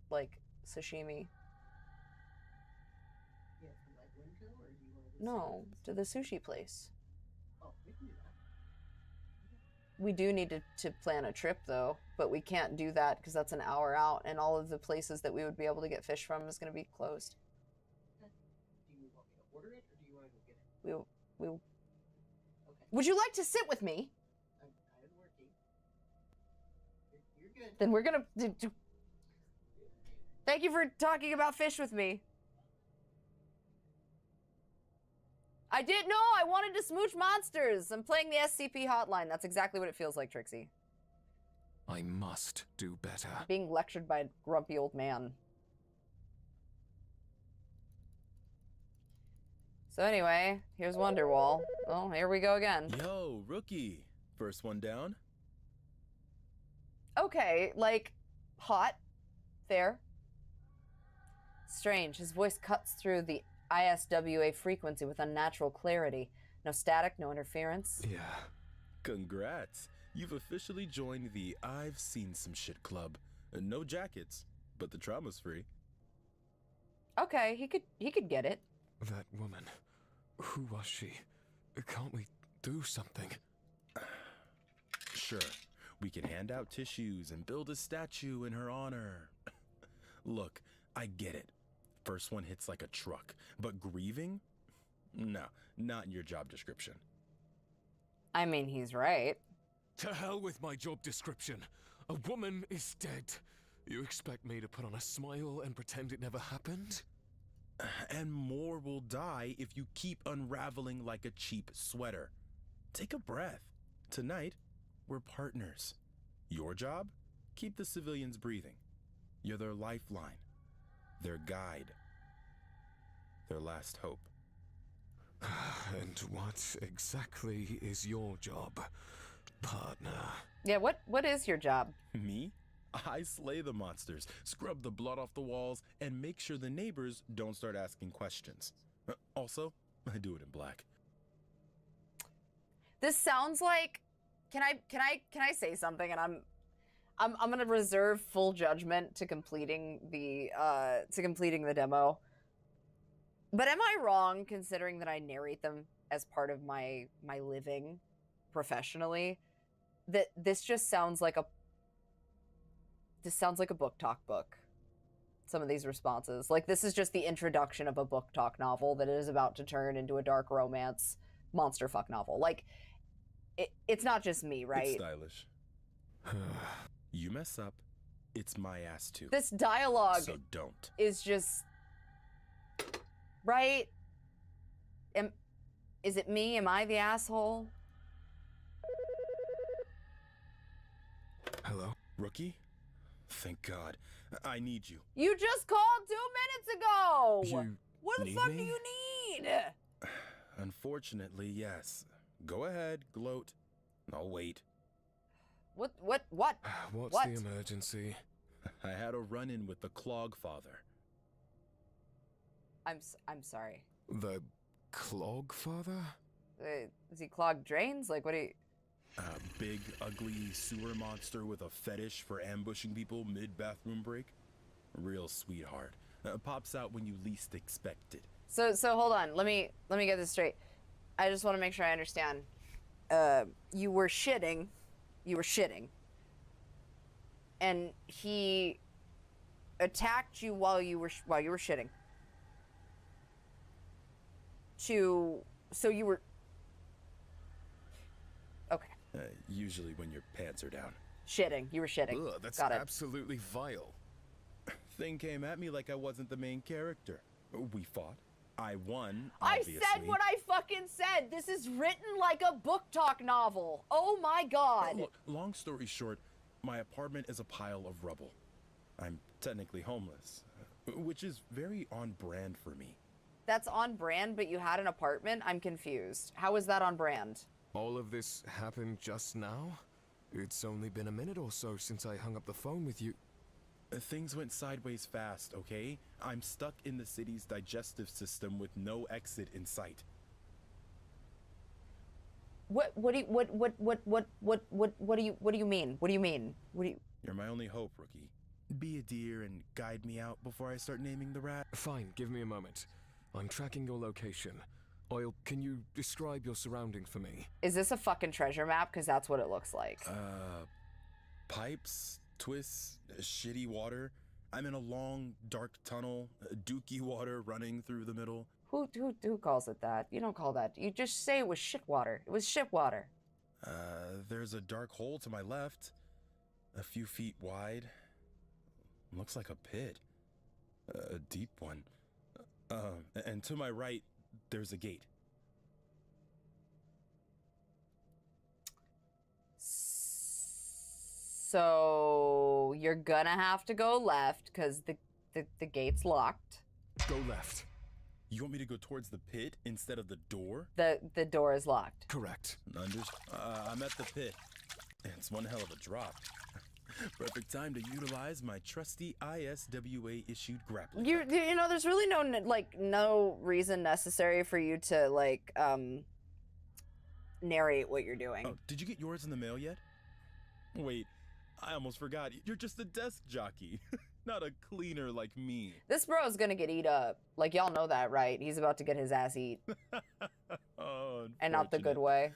like, sashimi. Yeah, from like Winco, or do you want to? No, to the sushi place. Oh, we can do that. We do need to plan a trip, though, but we can't do that because that's an hour out, and all of the places that we would be able to get fish from is going to be closed. Do you want me to order it, or do you want to go get it? We Okay. Would you like to sit with me? I'm working. You're good. Then we're gonna Thank you for talking about fish with me. I wanted to smooch monsters. I'm playing the SCP hotline. That's exactly what it feels like, Trixie. I must do better. Being lectured by a grumpy old man. So anyway, here's Wonderwall. Oh, here we go again. Yo, rookie. First one down? Okay, like, hot. Fair. Strange. His voice cuts through the ISWA frequency with unnatural clarity. No static, no interference. Yeah. Congrats. You've officially joined the I've Seen Some Shit Club. No jackets, but the trauma's free. Okay, he could get it. That woman. Who was she? Can't we do something? Sure, we can hand out tissues and build a statue in her honor. Look, I get it. First one hits like a truck, but grieving? No, not in your job description. I mean, he's right. To hell with my job description. A woman is dead. You expect me to put on a smile and pretend it never happened? And more will die if you keep unraveling like a cheap sweater. Take a breath. Tonight, we're partners. Your job? Keep the civilians breathing. You're their lifeline, their guide, their last hope. And what exactly is your job, partner? Yeah, what is your job? Me? I slay the monsters, scrub the blood off the walls, and make sure the neighbors don't start asking questions. Also, I do it in black. This sounds like can I say something, and I'm gonna reserve full judgment to completing the demo. But am I wrong considering that I narrate them as part of my living professionally? That this just sounds like a book talk book. Some of these responses. Like, this is just the introduction of a book talk novel that is about to turn into a dark romance monster fuck novel. Like, it's not just me, right? It's stylish. You mess up, it's my ass too. This dialogue So don't. is just right. Is it me? Am I the asshole? Hello? Rookie? Thank God. I need you. You just called 2 minutes ago. You What the need fuck me? do you need? Unfortunately, yes. Go ahead, gloat. I'll wait. What? What's What? the emergency? I had a run-in with the Clog Father. I'm sorry. The Clog Father? Does he clog drains? Like, what do you... A big, ugly sewer monster with a fetish for ambushing people mid-bathroom break. Real sweetheart. Pops out when you least expect it. So hold on. Let me get this straight. I just want to make sure I understand. You were shitting, and he attacked you while you were shitting. So you were okay. Usually when your pants are down. Shitting. You were shitting. Ugh, that's Got it. absolutely vile. Thing came at me like I wasn't the main character. We fought. I won, I obviously. said what I fucking said. This is written like a book talk novel. Oh my god. Look, long story short, my apartment is a pile of rubble. I'm technically homeless, which is very on brand for me. That's on brand, but you had an apartment? I'm confused. How is that on brand? All of this happened just now? It's only been a minute or so since I hung up the phone with you. Things went sideways fast, okay? I'm stuck in the city's digestive system with no exit in sight. What do you mean? What do you mean? You're my only hope, rookie. Be a dear and guide me out before I start naming the rat. Fine, give me a moment. I'm tracking your location. Oil, can you describe your surroundings for me? Is this a fucking treasure map? Because that's what it looks like. Pipes, twists, shitty water. I'm in a long, dark tunnel, dookie water running through the middle. Who calls it that? You don't call that. You just say it was shit water. It was shit water. There's a dark hole to my left, a few feet wide. Looks like a pit. A deep one. And to my right, there's a gate. So you're gonna have to go left because the gate's locked. Go left. You want me to go towards the pit instead of the door? The door is locked. Correct. I'm at the pit. It's one hell of a drop. Perfect time to utilize my trusty ISWA issued grappling. You know, there's really no reason necessary for you to narrate what you're doing. Oh, did you get yours in the mail yet? Wait, I almost forgot. You're just a desk jockey, not a cleaner like me. This bro's gonna get eat up. Like, y'all know that, right? He's about to get his ass eat. Oh, and not the good unfortunate. way.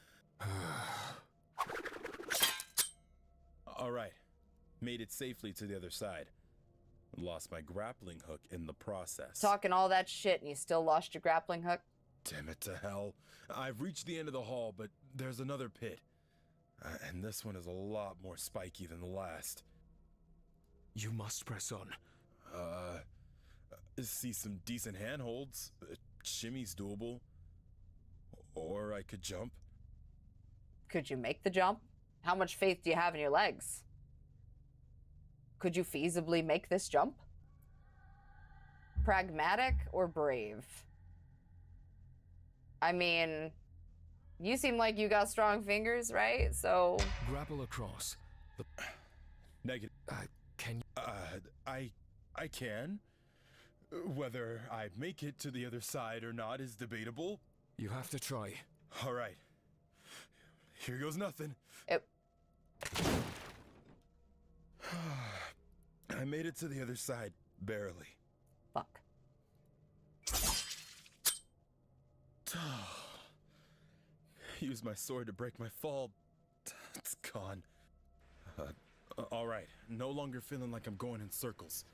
All right. Made it safely to the other side. Lost my grappling hook in the process. Talking all that shit and you still lost your grappling hook? Damn it to hell. I've reached the end of the hall, but there's another pit. And this one is a lot more spiky than the last. You must press on. See some decent handholds. Shimmy's doable. Or I could jump. Could you make the jump? How much faith do you have in your legs? Could you feasibly make this jump? Pragmatic or brave? I mean, you seem like you got strong fingers, right? So... Grapple across. Negative. Can you... I can. Whether I make it to the other side or not is debatable. You have to try. All right. Here goes nothing. I made it to the other side, barely. Fuck. Use my sword to break my fall. It's gone. All right, no longer feeling like I'm going in circles.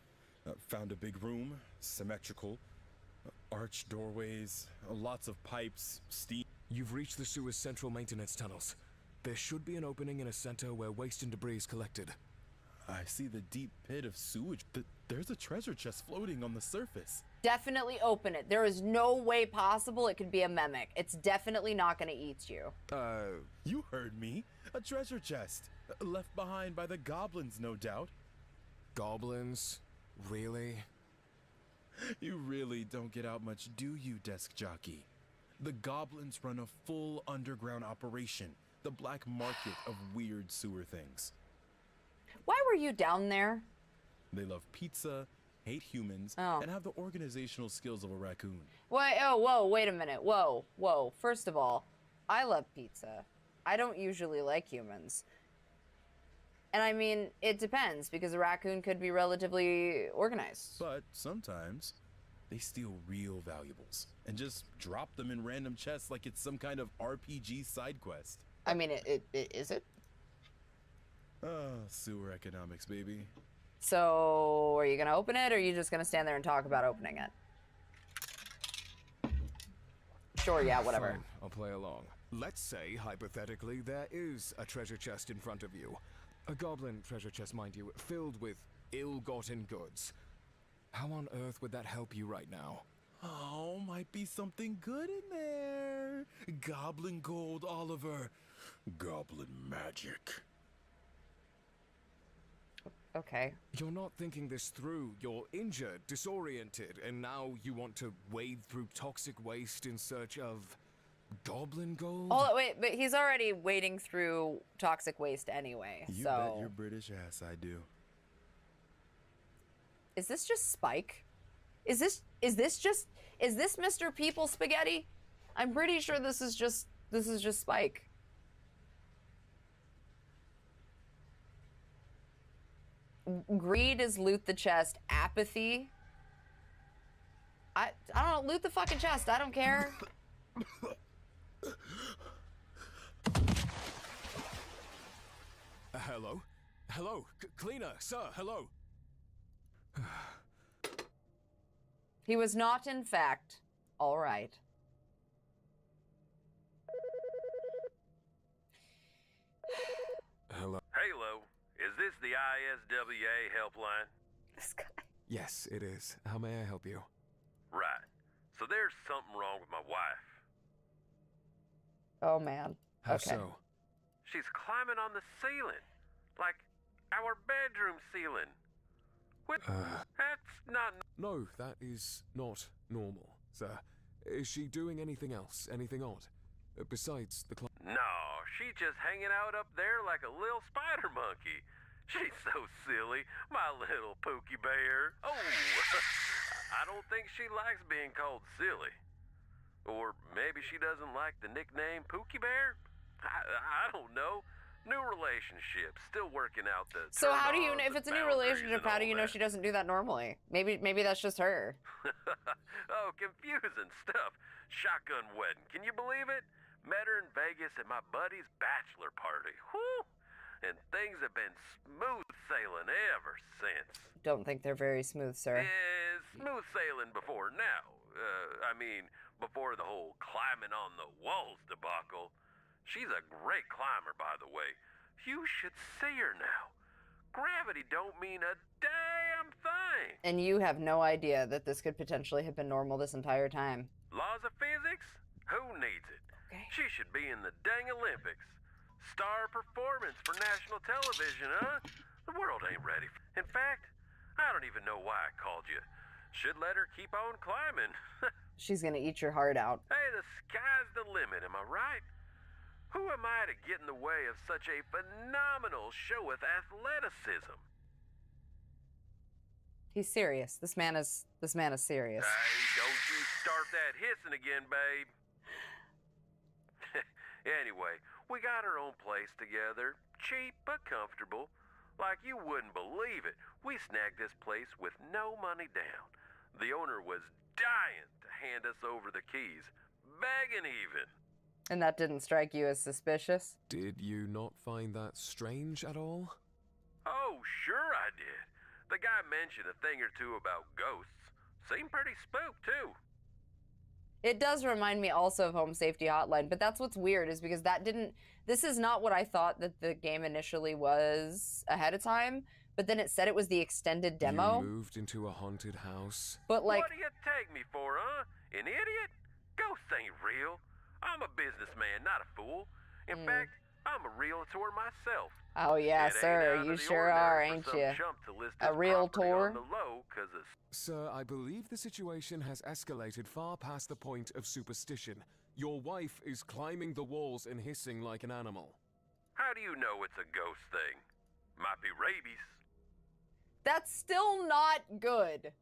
Found a big room, symmetrical. Arched doorways, lots of pipes, steam. You've reached the sewer's central maintenance tunnels. There should be an opening in a center where waste and debris is collected. I see the deep pit of sewage. There's a treasure chest floating on the surface. Definitely open it. There is no way possible it could be a mimic. It's definitely not gonna eat you. You heard me. A treasure chest. Left behind by the goblins, no doubt. Goblins? Really? You really don't get out much, do you, desk jockey? The goblins run a full underground operation. The black market of weird sewer things. Why were you down there? They love pizza, hate humans, Oh. and have the organizational skills of a raccoon. Whoa, wait a minute. Whoa. First of all, I love pizza. I don't usually like humans. And I mean, it depends, because a raccoon could be relatively organized. But sometimes, they steal real valuables and just drop them in random chests like it's some kind of RPG side quest. I mean, is it? Sewer economics, baby. So, are you gonna open it, or are you just gonna stand there and talk about opening it? Sure, yeah, whatever. Fine, I'll play along. let's say, hypothetically, there is a treasure chest in front of you. A goblin treasure chest, mind you, filled with ill-gotten goods. How on earth would that help you right now? Oh, might be something good in there. Goblin gold, Oliver. Goblin magic. Okay. You're not thinking this through. You're injured, disoriented, and now you want to wade through toxic waste in search of goblin gold? Oh, wait, but he's already wading through toxic waste anyway, You so... bet your British ass I do. Is this just Spike? Is this Mr. People Spaghetti? I'm pretty sure this is just Spike. Greed is loot the chest. Apathy. I don't know, loot the fucking chest. I don't care. Hello? Hello? Cleaner, sir, hello? He was not, in fact, all right. Hello? Halo, is this the ISWA helpline? This guy. Yes, it is. How may I help you? Right. So there's something wrong with my wife. Oh, man. How Okay. so? She's climbing on the ceiling. Like our bedroom ceiling. What? That's not... No, that is not normal, sir. Is she doing anything else? Anything odd? Besides the No, she's just hanging out up there like a little spider monkey. She's so silly, my little Pookie Bear. Oh, I don't think she likes being called silly. Or maybe she doesn't like the nickname Pookie Bear? I don't know. New relationship, still working out the... So how do you know, turn-ons if it's a and new boundaries relationship, and how do all you know that. she doesn't do that normally? Maybe that's just her. Oh, confusing stuff. Shotgun wedding, can you believe it? Met her in Vegas at my buddy's bachelor party. Whew! And things have been smooth sailing ever since. Don't think they're very smooth, sir. Yeah, smooth sailing before now. I mean, before the whole climbing on the walls debacle. She's a great climber, by the way. You should see her now. Gravity don't mean a damn thing. And you have no idea that this could potentially have been normal this entire time. Laws of physics? Who needs it? Okay. She should be in the dang Olympics. Star performance for national television, huh? The world ain't ready. In fact, I don't even know why I called you. Should let her keep on climbing. She's gonna eat your heart out. Hey, the sky's the limit, am I right? Who am I to get in the way of such a phenomenal show with athleticism? He's serious. This man is serious. Hey, don't you start that hissing again, babe. Anyway, we got our own place together. Cheap but comfortable. Like you wouldn't believe it. We snagged this place with no money down. The owner was dying to hand us over the keys. Begging even. And that didn't strike you as suspicious? Did you not find that strange at all? Oh, sure I did. The guy mentioned a thing or two about ghosts. Seemed pretty spooked, too. It does remind me also of Home Safety Hotline, but that's what's weird is because this is not what I thought that the game initially was ahead of time, but then it said it was the extended demo. You moved into a haunted house? But like, What do you take me for, huh? An idiot? Ghosts ain't real. I'm a businessman, not a fool. In fact, I'm a realtor myself. oh yeah, It ain't sir, out you of the sure are, ordinary ain't for some you? chump to list A his realtor? property on the low 'cause of... Sir, I believe the situation has escalated far past the point of superstition. Your wife is climbing the walls and hissing like an animal. How do you know it's a ghost thing? Might be rabies. That's still not good.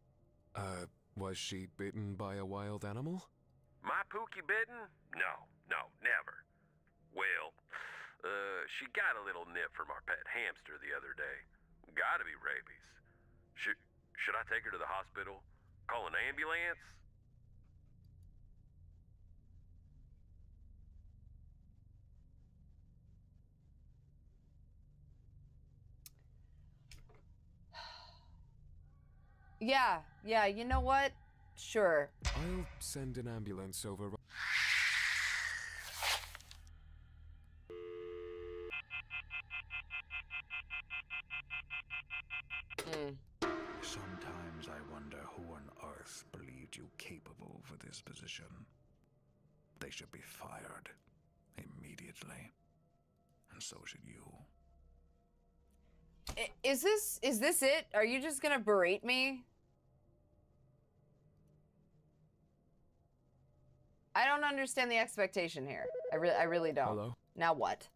Was she bitten by a wild animal? My Pookie bitten? No, never. Well, she got a little nip from our pet hamster the other day. Gotta be rabies. Should I take her to the hospital? Call an ambulance? Yeah, you know what? Sure. I'll send an ambulance over. Sometimes I wonder who on earth believed you capable for this position. They should be fired immediately. And so should you. Is this it? Are you just gonna berate me? I don't understand the expectation here. I really don't. Hello? Now what?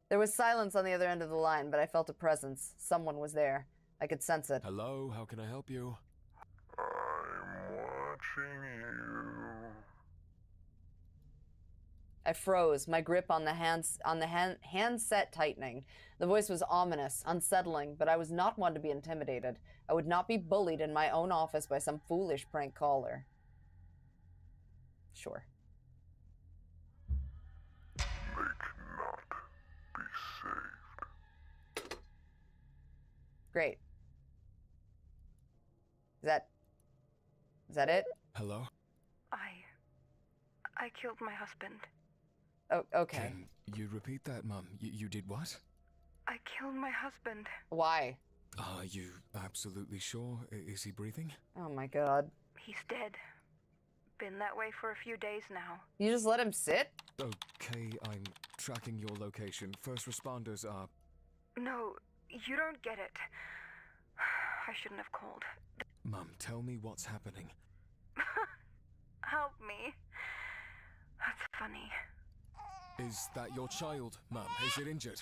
There was silence on the other end of the line, but I felt a presence. Someone was there. I could sense it. Hello, how can I help you? I'm watching you. I froze, my grip on the handset tightening. The voice was ominous, unsettling, but I was not one to be intimidated. I would not be bullied in my own office by some foolish prank caller. Sure. Make not be saved. Great. Is that it? Hello? I killed my husband. Oh, okay. Can you repeat that, Mum? You did what? I killed my husband. Why? Are you absolutely sure? Is he breathing? Oh my god. He's dead. Been that way for a few days now. You just let him sit? Okay, I'm tracking your location. First responders are... No, you don't get it. I shouldn't have called. Mum, tell me what's happening. Help me. That's funny. Is that your child, Mum? Is it injured?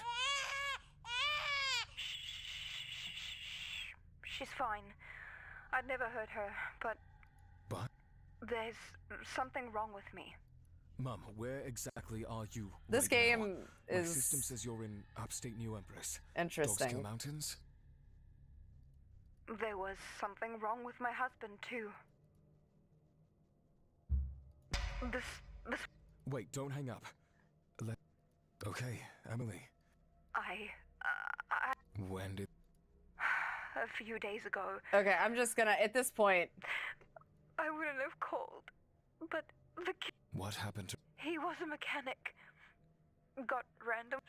She's fine. I'd never hurt her, but But? there's something wrong with me. Mum, where exactly are you This right game now? My is system says you're in upstate New Empress. interesting. Dogskill Mountains? There was something wrong with my husband, too. This... Wait, don't hang up. Okay, Emily. I When did... a few days ago, Okay, I'm just gonna, at this point, I wouldn't have called, but the kid, What happened to... he was a mechanic. Got random,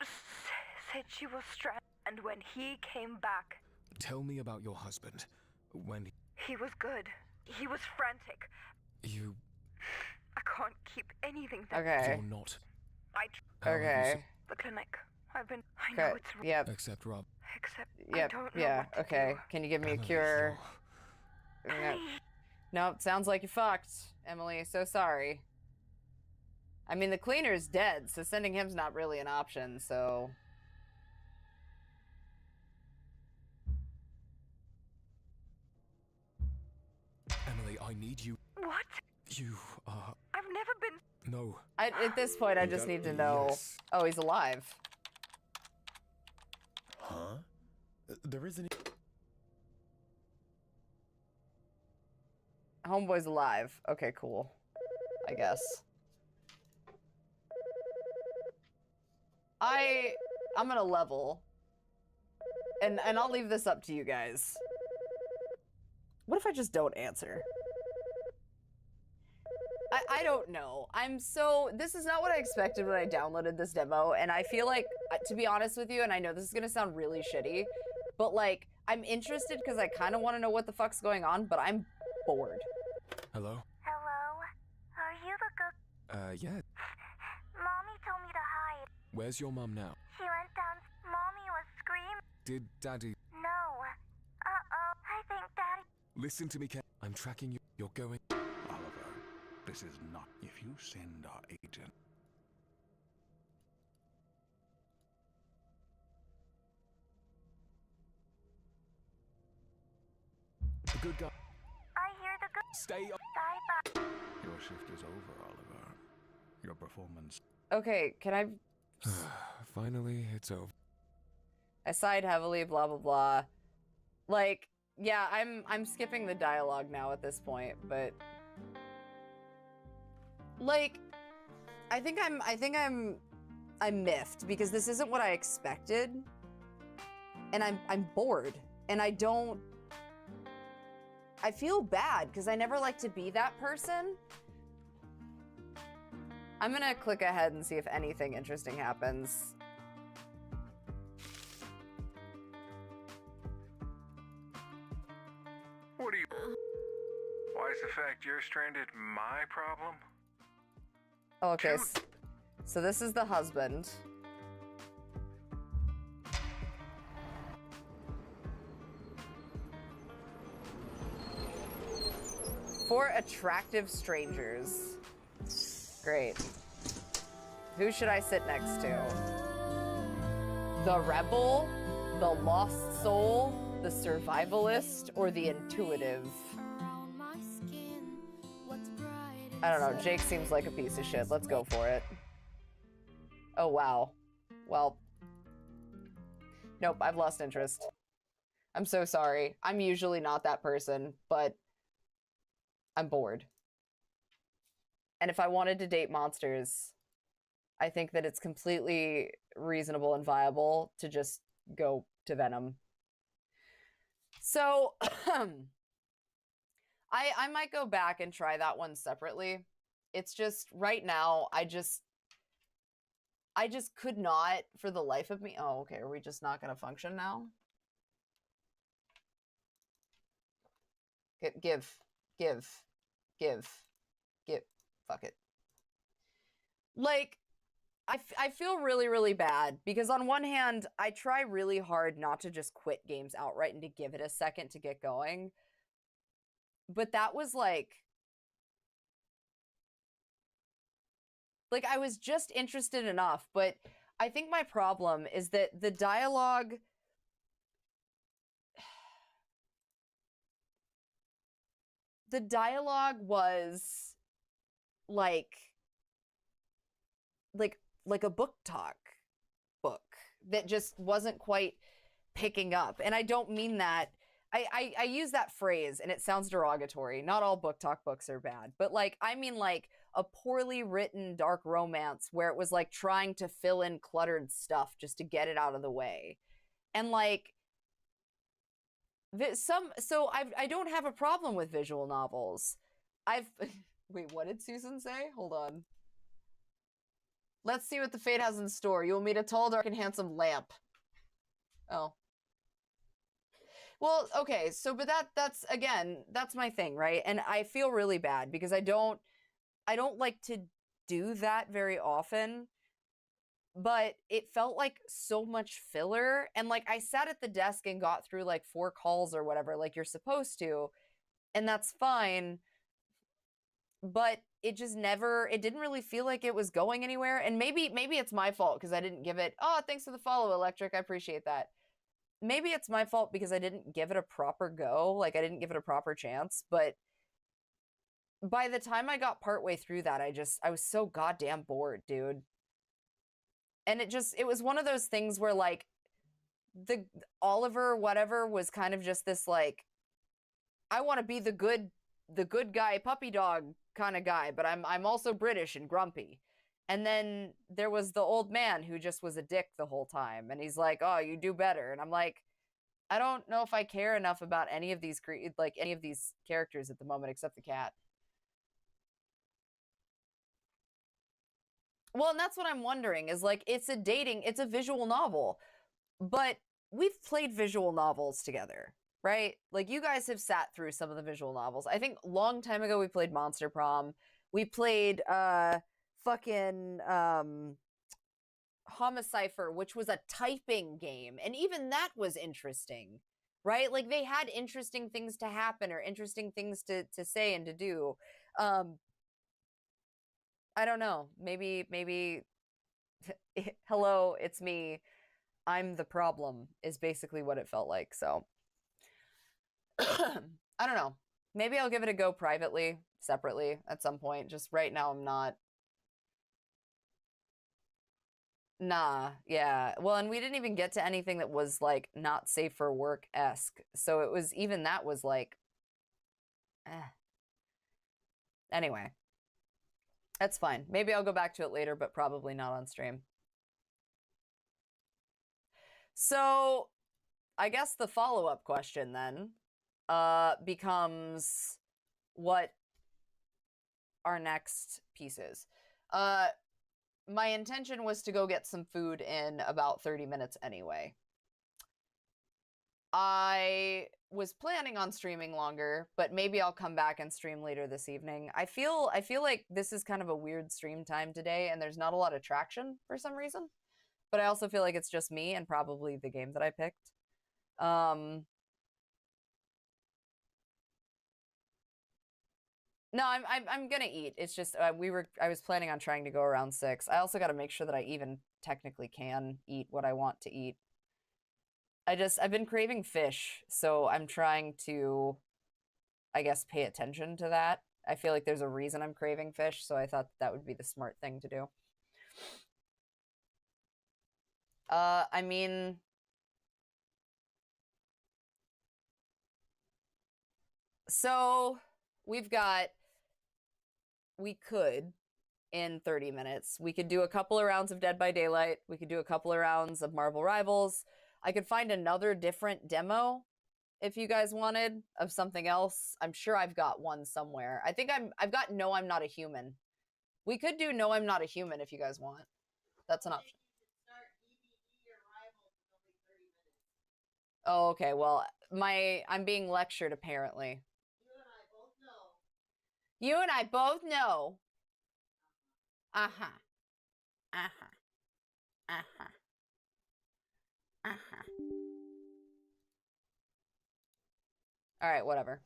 said she was stranded, and when he came back, Tell me about your husband. When he was good. He was frantic. you... I can't keep anything that okay. You're not... I How have you Okay. the clinic. I know Okay, it's wrong, yep, Except Rob. except yep, I don't know yeah, what to okay. do. Can you give me a Emily, cure? Please. Nope, sounds like you fucked, Emily. So sorry. I mean, the cleaner's dead, so sending him's not really an option, so... Emily, I need you. What? You are... I've never been. No. At this point, I You just got- need to know... Yes. Oh, he's alive. Huh? There isn't... Homeboy's alive. Okay, cool. I guess. I'm gonna level. And I'll leave this up to you guys. What if I just don't answer? I don't know. This is not what I expected when I downloaded this demo, and I feel like, to be honest with you, and I know this is gonna sound really shitty, but like, I'm interested because I kind of want to know what the fuck's going on, but I'm bored. Hello? Hello? Are you the good? Yeah. Mommy told me to hide. Where's your mum now? She went down. Mommy was screaming. Did Daddy... No. Uh-oh. I think Daddy... Listen to me, Ken. I'm tracking you. You're going... Oliver, this is not... If you send our agent... The good guy... I hear the good... Stay up. Bye-bye. Your shift is over, Oliver. Your performance... Okay, can I... Finally, it's over. I sighed heavily, blah, blah, blah. Like, yeah, I'm skipping the dialogue now at this point, but... Like, I think I'm miffed because this isn't what I expected. And I'm bored. And I feel bad because I never like to be that person. I'm gonna click ahead and see if anything interesting happens. is the fact you're stranded my problem? Oh, okay, so this is the husband. For attractive strangers. Great. Who should I sit next to? The rebel, the lost soul, the survivalist, or the intuitive? I don't know, Jake seems like a piece of shit. Let's go for it. Oh, wow. Well. Nope, I've lost interest. I'm so sorry. I'm usually not that person, but I'm bored. And if I wanted to date monsters, I think that it's completely reasonable and viable to just go to Venom. So, I might go back and try that one separately. It's just, right now, I just could not, for the life of me. Oh, okay, are we just not gonna function now? Give. Fuck it. Like, I feel really, really bad because on one hand, I try really hard not to just quit games outright and to give it a second to get going. But that was like I was just interested enough, but I think my problem is that the dialogue was like a book talk book that just wasn't quite picking up. And I don't mean that. I use that phrase and it sounds derogatory. Not all book talk books are bad, but like, I mean like a poorly written dark romance where it was like trying to fill in cluttered stuff just to get it out of the way. And like, so I don't have a problem with visual novels. Wait, what did Susan say? Hold on. Let's see what the fate has in store. You will meet a tall, dark, and handsome lamp. Oh. Well, okay, so but that's again, that's my thing, right? And I feel really bad because I don't like to do that very often. But it felt like so much filler, and like I sat at the desk and got through like 4 calls or whatever like you're supposed to, and that's fine. But it just never, it didn't really feel like it was going anywhere. And maybe it's my fault because I didn't give it, oh, thanks for the follow, Electric, I appreciate that. Maybe it's my fault because I didn't give it a proper go, like I didn't give it a proper chance. But by the time I got partway through that, I was so goddamn bored, dude. And it was one of those things where like the Oliver whatever was kind of just this like, I want to be the good guy puppy dog kind of guy, but I'm also British and grumpy. And then there was the old man who just was a dick the whole time, and he's like, oh, you do better. And I'm like, I don't know if I care enough about any of these characters at the moment except the cat. Well, and that's what I'm wondering is like, it's a visual novel, but we've played visual novels together, right? Like you guys have sat through some of the visual novels. I think a long time ago we played Monster Prom. We played fucking Homicipher, which was a typing game, and even that was interesting, right? Like they had interesting things to happen or interesting things to say and to do. I don't know. Maybe hello, it's me. I'm the problem is basically what it felt like. So I don't know. Maybe I'll give it a go privately, separately at some point. Just right now I'm not. Nah, yeah. Well, and we didn't even get to anything that was like not safe for work-esque. So it was, even that was like, Anyway. That's fine. Maybe I'll go back to it later, but probably not on stream. So, I guess the follow-up question then becomes what our next piece is. My intention was to go get some food in about 30 minutes anyway. I was planning on streaming longer, but maybe I'll come back and stream later this evening. I feel like this is kind of a weird stream time today, and there's not a lot of traction for some reason. But I also feel like it's just me and probably the game that I picked. No, I'm gonna eat. It's just I was planning on trying to go around 6. I also got to make sure that I even technically can eat what I want to eat. I've been craving fish, so I'm trying to, I guess, pay attention to that. I feel like there's a reason I'm craving fish, so I thought that would be the smart thing to do. I mean, so we could, in 30 minutes, we could do a couple of rounds of Dead by Daylight. We could do a couple of rounds of Marvel Rivals. I could find another different demo if you guys wanted of something else. I'm sure I've got one somewhere. I think I've got No, I'm Not a Human. We could do No, I'm Not a Human if you guys want. That's an option. Oh, okay. Well, I'm being lectured apparently. You and I both know. Uh-huh. Uh-huh. Uh-huh. Uh-huh. All right, whatever.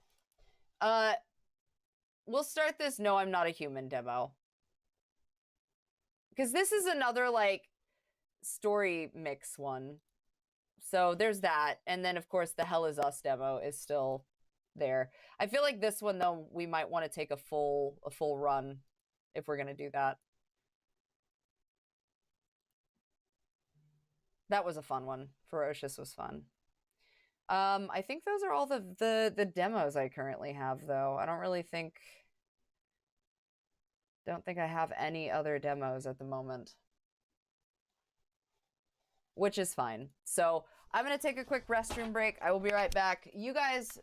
We'll start this No, I'm Not a Human demo. Because this is another, like, story mix one. So there's that. And then, of course, the Hell Is Us demo is still there. I feel like this one, though, we might want to take a full run if we're going to do that. That was a fun one. Ferocious was fun. I think those are all the demos I currently have, though. I don't think I have any other demos at the moment. Which is fine. So I'm going to take a quick restroom break. I will be right back. You guys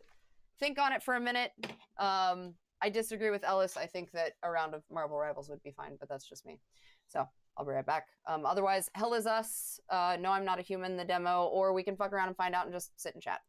think on it for a minute. I disagree with Ellis. I think that a round of Marvel Rivals would be fine, but that's just me. So I'll be right back. Otherwise, Hell Is Us, No, I'm Not a Human, the demo, or we can fuck around and find out and just sit and chat.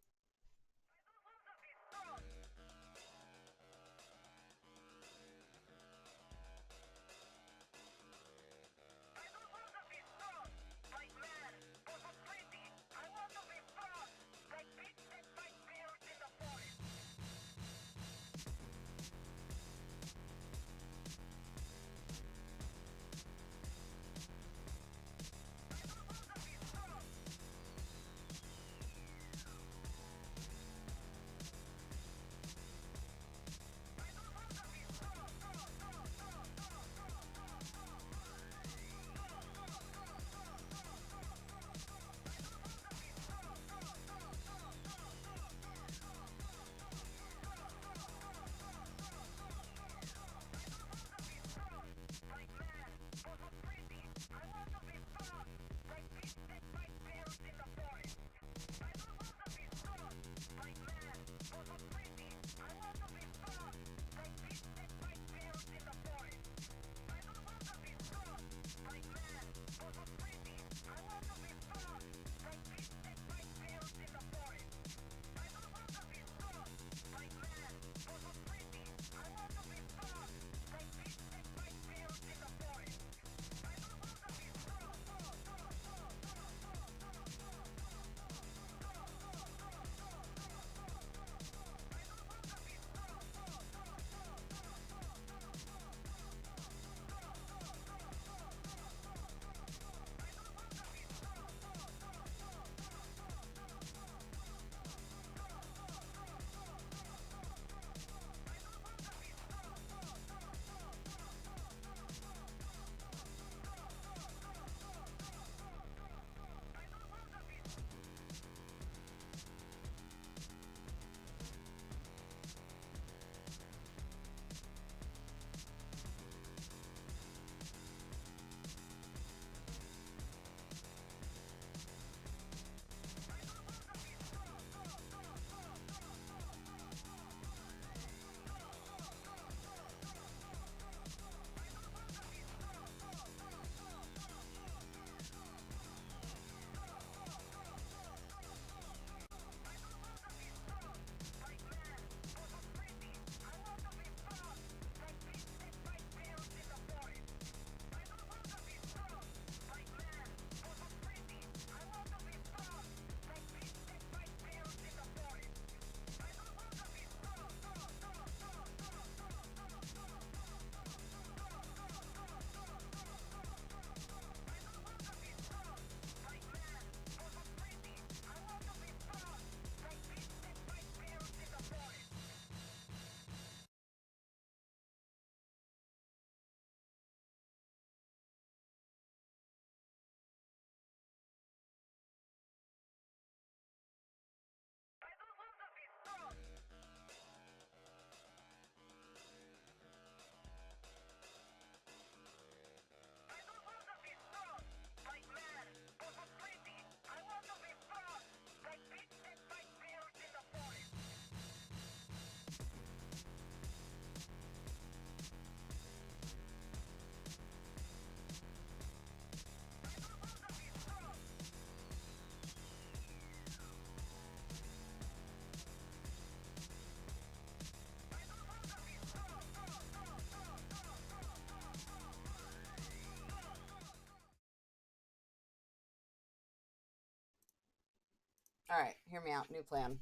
All right, hear me out. New plan.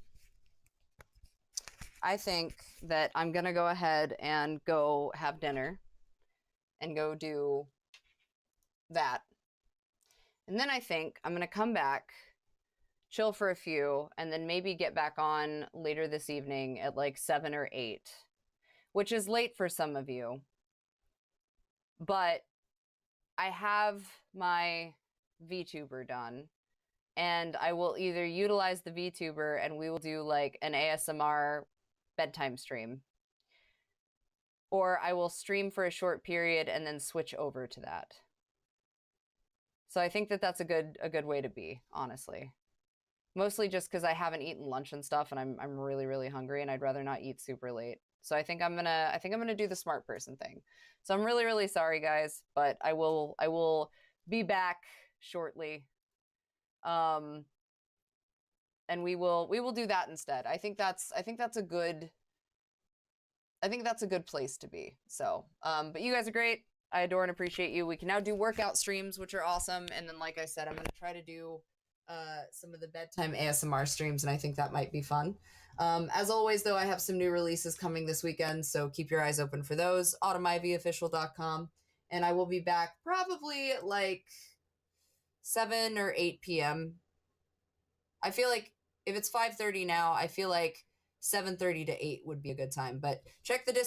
I think that I'm gonna go ahead and go have dinner and go do that. And then I think I'm gonna come back, chill for a few, and then maybe get back on later this evening at like 7 or 8, which is late for some of you. But I have my VTuber done, and I will either utilize the VTuber and we will do like an ASMR bedtime stream, or I will stream for a short period and then switch over to that. So I think that that's a good way to be, honestly. Mostly just because I haven't eaten lunch and stuff, and I'm really, really hungry, and I'd rather not eat super late. So I think I'm gonna do the smart person thing. So I'm really, really sorry, guys, but I will be back shortly. And we will do that instead. I think that's a good place to be. So, but you guys are great. I adore and appreciate you. We can now do workout streams, which are awesome. And then, like I said, I'm gonna try to do some of the bedtime ASMR streams, and I think that might be fun. As always, though, I have some new releases coming this weekend, so keep your eyes open for those. autumnivyofficial.com, and I will be back probably at like 7 or 8 p.m. I feel like if it's 5:30 now, I feel like 7:30 to 8 would be a good time. But check the Discord.